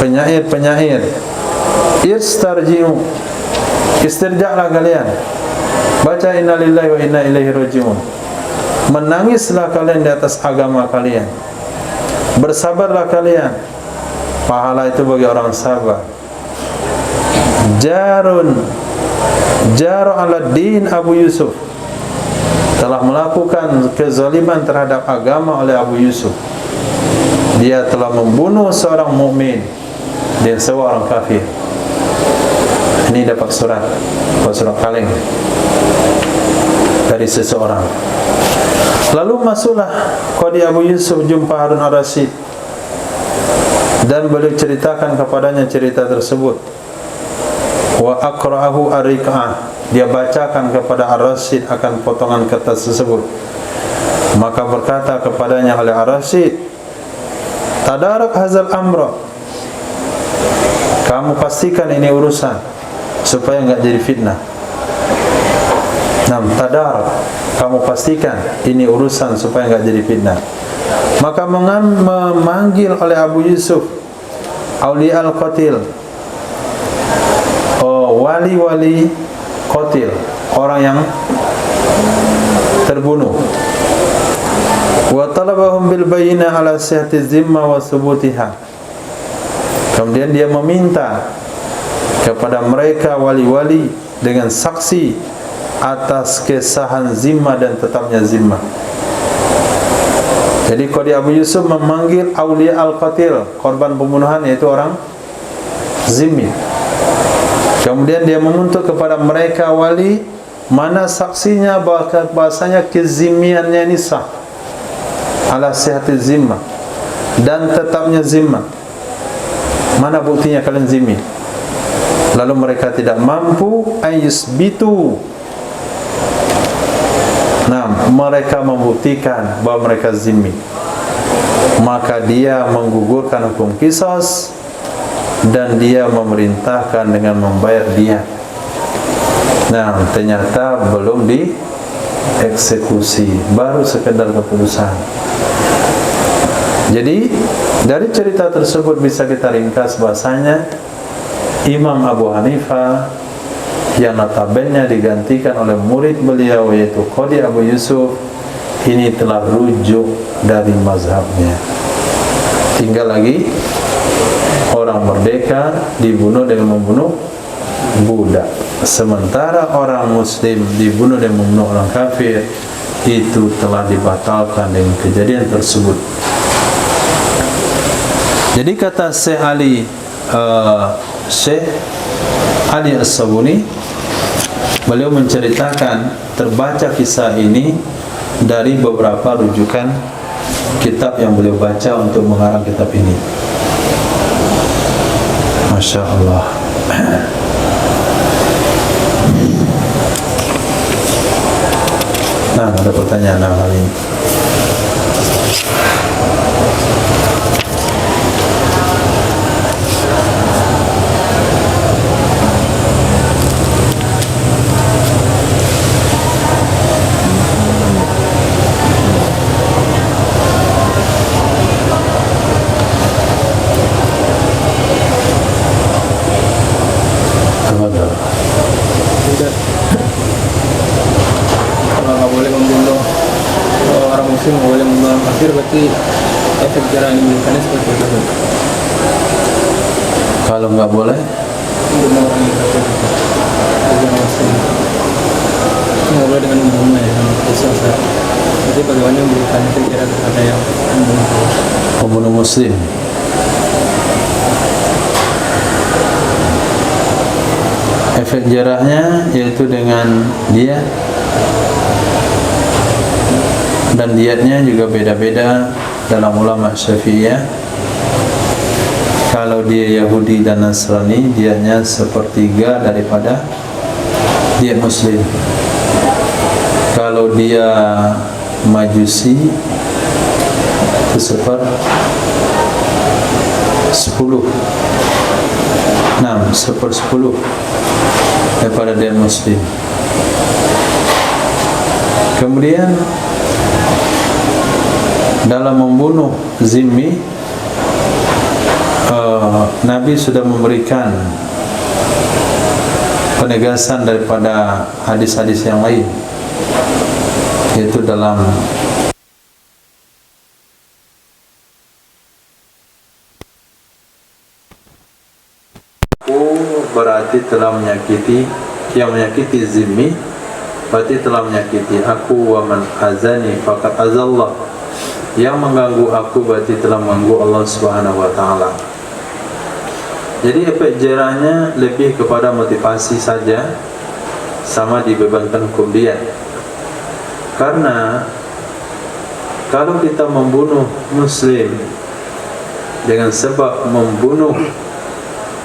penyair-penyair. Istarji'u, istirja'lah kalian, baca inna lillahi wa inna ilaihi raji'un, menangislah kalian di atas agama kalian, bersabarlah kalian, pahala itu bagi orang sabar. Jarun jara ala din Abu Yusuf, telah melakukan kezaliman terhadap agama oleh Abu Yusuf. Dia telah membunuh seorang mukmin dan seorang kafir. Ini dapat surat kaleng dari seseorang. Lalu masuklah Qadi Abu Yusuf jumpa Harun Ar-Rasyid dan beliau ceritakan kepadanya cerita tersebut. Wa aqra'ahu ar-riq'ah, dia bacakan kepada Ar-Rasyid akan potongan kertas tersebut. Maka berkata kepadanya oleh Ar-Rasyid, tadarak hazal amra, kamu pastikan ini urusan supaya enggak jadi fitnah. Nam tadarak, kamu pastikan ini urusan supaya enggak jadi fitnah. Maka memanggil oleh Abu Yusuf Aulia al-Qatil, wali-wali qatil, orang yang terbunuh. Wa talabahum bil bayyinah ala sihhati zimma wa subutiha. Kemudian dia meminta kepada mereka wali-wali dengan saksi atas kesahan zimma dan tetapnya zimma. Jadi Qadi Abu Yusuf memanggil Aulia al-Qatil, korban pembunuhan, yaitu orang zimmi. Kemudian dia menuntut kepada mereka wali, mana saksinya bahasanya kezimmiannya ini sah, ala sihhati zimma, dan tetapnya zimma. Mana buktinya kalian zimmi? Lalu mereka tidak mampu ayusbitu. Nah, mereka membuktikan bahwa mereka zimmi. Maka dia menggugurkan hukum qisas dan dia memerintahkan dengan membayar dia. Nah, ternyata belum dieksekusi, baru sekedar keputusan. Jadi dari cerita tersebut bisa kita ringkas bahasanya Imam Abu Hanifah yang notabene digantikan oleh murid beliau yaitu Qadi Abu Yusuf ini telah rujuk dari mazhabnya. Tinggal lagi orang merdeka dibunuh dengan membunuh budak, sementara orang muslim dibunuh dengan membunuh orang kafir, itu telah dibatalkan dengan kejadian tersebut. Jadi kata Syekh Ali As-Sabuni, beliau menceritakan terbaca kisah ini dari beberapa rujukan kitab yang beliau baca untuk mengarang kitab ini. Masya Allah. Nah, ada pertanyaan kali ini. Berarti efek jerah yang diberikannya seperti itu. Kalau nggak boleh, Membunuh orang yang kafir, bukan muslim, nggak boleh dengan membunuh ya, dengan kisah. Jadi bagaimana memberikan efek jerah kepada yang membunuh pembunuh muslim? Efek jerahnya yaitu dengan dia, dan diatnya juga beda-beda dalam ulama Syafi'iyah. Kalau dia Yahudi dan Nasrani, diatnya sepertiga daripada diat muslim. Kalau dia Majusi, itu 10. Nah, 1/10 daripada diat muslim. Kemudian dalam membunuh zimmi, Nabi sudah memberikan penegasan daripada hadis-hadis yang lain, yaitu dalam berarti telah menyakiti yang menyakiti zimmi berarti telah menyakiti aku, wa man azani faqad azallah, yang mengganggu aku berarti telah mengganggu Allah Subhanahu wa taala. Jadi efek jerahnya lebih kepada motivasi saja, sama dibebankan hukum dia. Karena kalau kita membunuh muslim dengan sebab membunuh,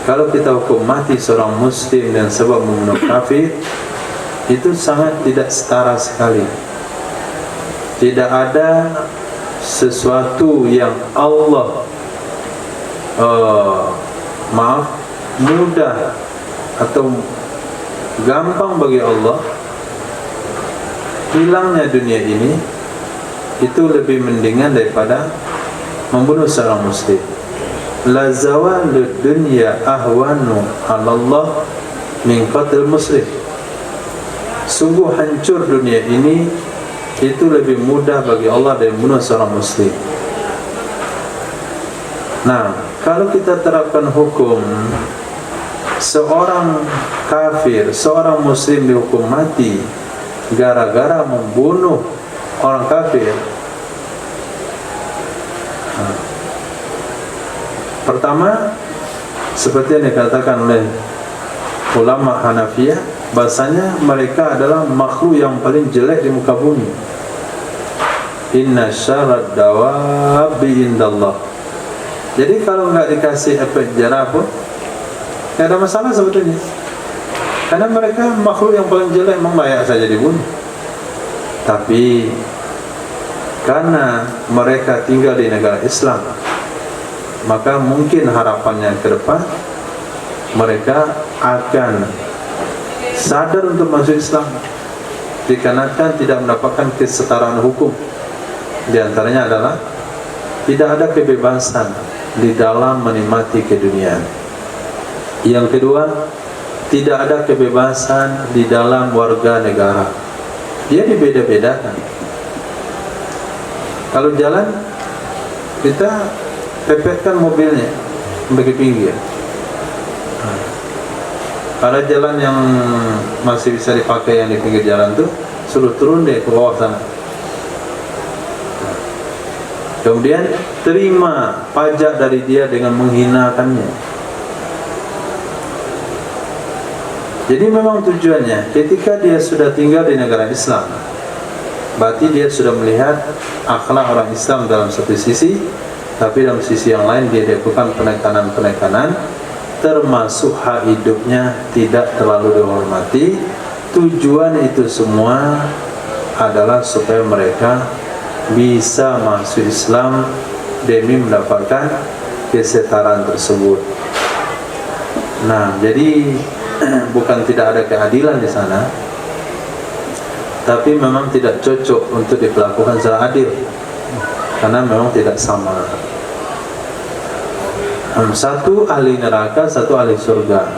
kalau kita hukum mati seorang muslim dengan sebab membunuh kafir, itu sangat tidak setara sekali. Tidak ada sesuatu yang Allah mudah atau gampang bagi Allah. Hilangnya dunia ini itu lebih mendingan daripada membunuh seorang muslim. La zawalud dunya ahwanu 'ala Allah min qatl muslim. Sungguh hancur dunia ini itu lebih mudah bagi Allah dari membunuh seorang muslim. Nah, kalau kita terapkan hukum seorang kafir, seorang muslim dihukum mati gara-gara membunuh orang kafir. Pertama, seperti yang dikatakan oleh ulama Hanafiyah, bahasanya mereka adalah makhluk yang paling jelek di muka bumi. Inna syarad dawabi indallah. Jadi kalau enggak dikasih efek jerah pun enggak ada masalah sebetulnya. Karena mereka makhluk yang paling jelek, memang layak saja dibunuh. Tapi karena mereka tinggal di negara Islam, maka mungkin harapannya ke depan mereka akan sadar untuk masuk Islam, dikarenakan tidak mendapatkan kesetaraan hukum. Di antaranya adalah tidak ada kebebasan di dalam menikmati keduniaan. Yang kedua, tidak ada kebebasan di dalam warga negara. Dia dibeda-bedakan. Kalau jalan, kita pepetkan mobilnya bagi pinggir. Pada jalan yang masih bisa dipakai yang di pinggir jalan tuh, suruh turun deh ke bawah sana. Kemudian terima pajak dari dia dengan menghinakannya. Jadi memang tujuannya ketika dia sudah tinggal di negara Islam, berarti dia sudah melihat akhlak orang Islam dalam satu sisi, tapi dalam sisi yang lain dia lakukan penekanan-penekanan, termasuk hak hidupnya tidak terlalu dihormati. Tujuan itu semua adalah supaya mereka bisa masuk Islam demi mendapatkan kesetaraan tersebut. Nah, jadi bukan tidak ada keadilan di sana, tapi memang tidak cocok untuk diperlakukan secara adil, karena memang tidak sama. Satu ahli neraka, satu ahli surga.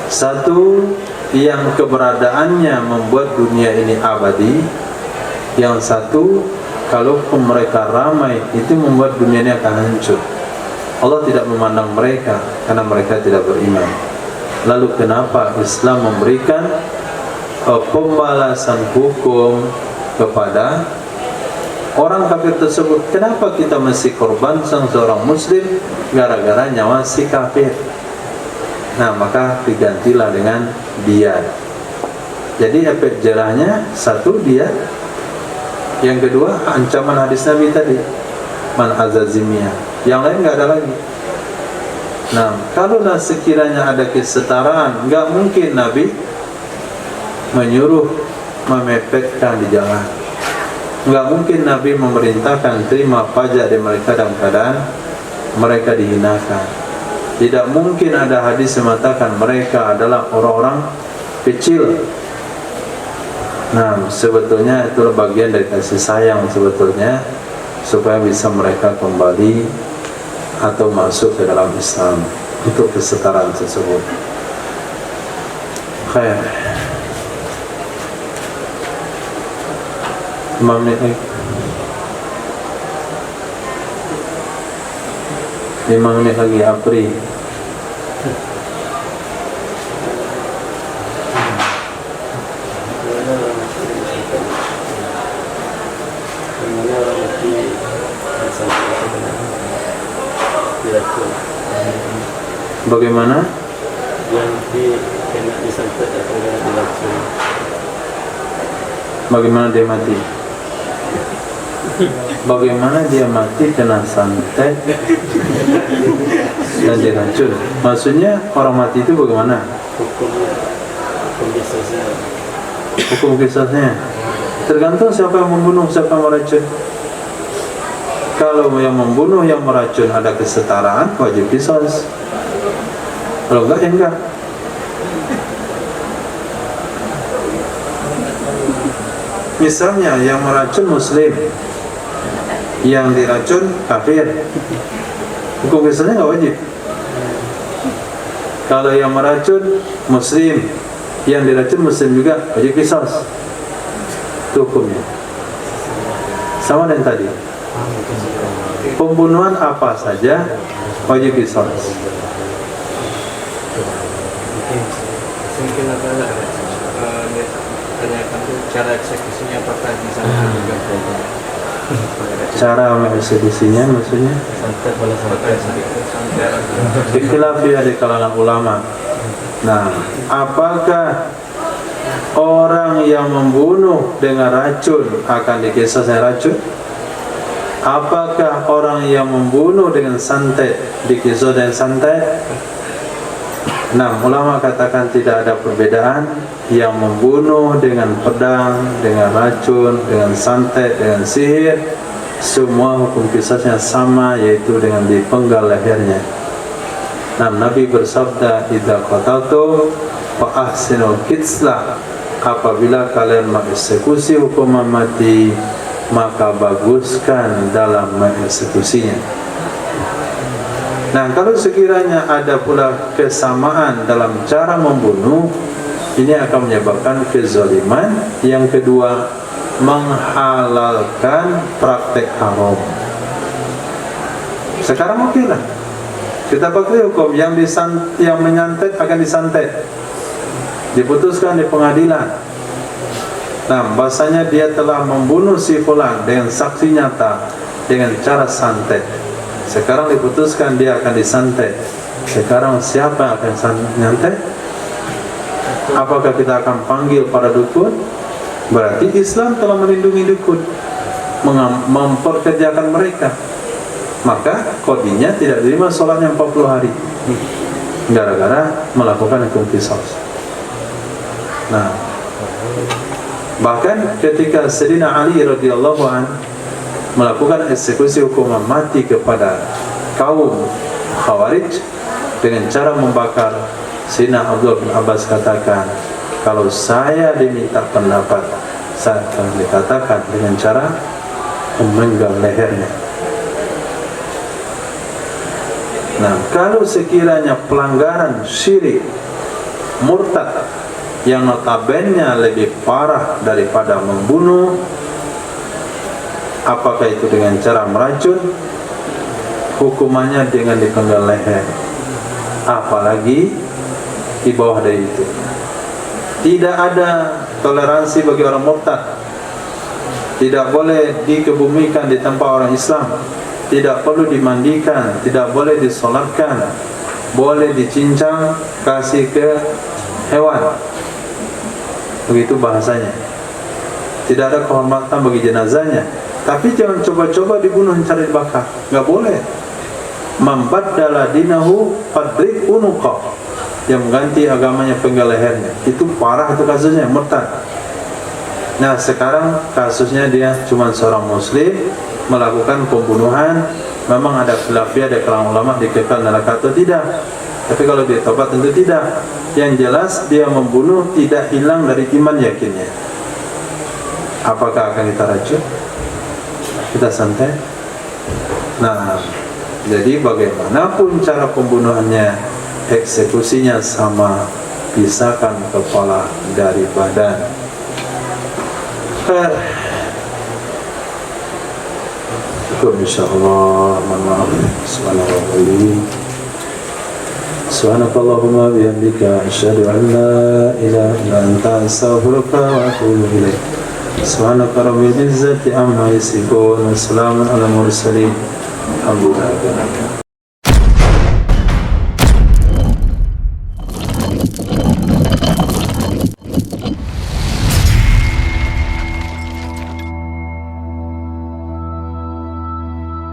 Satu yang keberadaannya membuat dunia ini abadi, yang satu kalaupun mereka ramai itu membuat dunia ini akan hancur. Allah tidak memandang mereka karena mereka tidak beriman. Lalu kenapa Islam memberikan pembalasan hukum kepada orang kafir tersebut? Kenapa kita mesti korban seorang muslim gara-gara nyawa si kafir? Nah, maka digantilah dengan diyat. Jadi efek jerahnya satu diyat, yang kedua ancaman hadis Nabi tadi, man azazimiyah. Yang lain nggak ada lagi. Nah, kalaulah sekiranya ada kesetaraan, nggak mungkin Nabi menyuruh memepetkan di jalan. Nggak mungkin Nabi memerintahkan terima pajak dari mereka dalam keadaan mereka dihinakan. Tidak mungkin ada hadis yang mengatakan mereka adalah orang-orang kecil. Nah, sebetulnya itu bagian dari kasih sayang sebetulnya, supaya bisa mereka kembali atau masuk ke dalam Islam untuk kesetaraan tersebut. Khair. 5 menit lagi. 5 menit lagi, April. Bagaimana? Yang kena disantet atau diracun. Bagaimana dia mati? Bagaimana dia mati kena santet dan diracun? Maksudnya orang mati itu bagaimana? Hukum kisahnya tergantung siapa yang membunuh, siapa yang meracun. Kalau yang membunuh, yang meracun ada kesetaraan, wajib qisas. Kalau enggak, ya enggak. Misalnya yang meracun muslim, yang diracun kafir, hukum qisasnya enggak wajib. Kalau yang meracun muslim, yang diracun muslim juga, wajib qisas. Itu hukumnya. Sama dengan tadi. Pembunuhan apa saja wajib qisas. Mungkin ada tanyakan tuh cara eksekusinya apakah di sana juga Cara mengeksekusinya maksudnya? santet boleh santet. Ikhtilaf di kalangan ulama. Nah, apakah orang yang membunuh dengan racun akan dikisah dengan racun? Apakah orang yang membunuh dengan santet dikisah dengan santet? Nah, ulama katakan tidak ada perbedaan. Yang membunuh dengan pedang, dengan racun, dengan santet, dengan sihir, semua hukum kisahnya sama, yaitu dengan dipenggal lehernya. Nah, Nabi bersabda, "Idza qataltu fa ahsinul qitla." Apabila kalian mengeksekusi hukuman mati, maka baguskan dalam mengeksekusinya. Nah, kalau sekiranya ada pula kesamaan dalam cara membunuh, ini akan menyebabkan kezaliman. Yang kedua, menghalalkan praktek haram. Sekarang oke lah, kita pakai hukum yang menyantet akan disantet, diputuskan di pengadilan. Nah, bahasanya dia telah membunuh si fulan dengan saksi nyata dengan cara santet. Sekarang diputuskan dia akan disantet. Sekarang siapa yang akan nyantet? Apakah kita akan panggil para dukun? Berarti Islam telah melindungi dukun, memperkerjakan mereka. Maka kodinya tidak terima sholatnya 40 hari gara-gara melakukan hukum qisas. Nah, bahkan ketika Sayyidina Ali radhiyallahu anhu melakukan eksekusi hukuman mati kepada kaum Khawarij dengan cara membakar, Sayyidina Abdullah bin Abbas katakan, kalau saya diminta pendapat, saya akan dikatakan dengan cara memenggal lehernya. Nah, kalau sekiranya pelanggaran syirik, murtad, yang notabene lebih parah daripada membunuh, apakah itu dengan cara meracun, hukumannya dengan dipenggal leher. Apalagi di bawah dari itu. Tidak ada toleransi bagi orang murtad. Tidak boleh dikebumikan di tempat orang Islam. Tidak perlu dimandikan, tidak boleh disolatkan, boleh dicincang, kasih ke hewan. Begitu bahasanya. Tidak ada kehormatan bagi jenazahnya. Tapi jangan coba-coba dibunuh cara dibakar. Enggak boleh. Membaddala dinahu fadrib unuqah. Yang mengganti agamanya penggal lehernya. Itu parah itu kasusnya, murtad. Nah, sekarang kasusnya dia cuma seorang muslim melakukan pembunuhan. Memang ada khilafiyah, ada kalangan ulama dikekal neraka atau tidak. Tapi kalau dia tobat tentu tidak. Yang jelas dia membunuh tidak hilang dari iman yakinnya. Apakah akan kita racun? Kita santai. Nah, jadi bagaimanapun cara pembunuhannya, eksekusinya sama, pisahkan kepala dari badan. Cukup insyaallah. Mohon maaf. Bismillahirrahmanirrahim. Subhanakallahumma bihamdika asyhadu an la ilaha illa anta astaghfiruka wa atubu ilaik. Subhanaka rabbil izzati amma yasifun wa salamun alal mursalin. Alhamdulillah.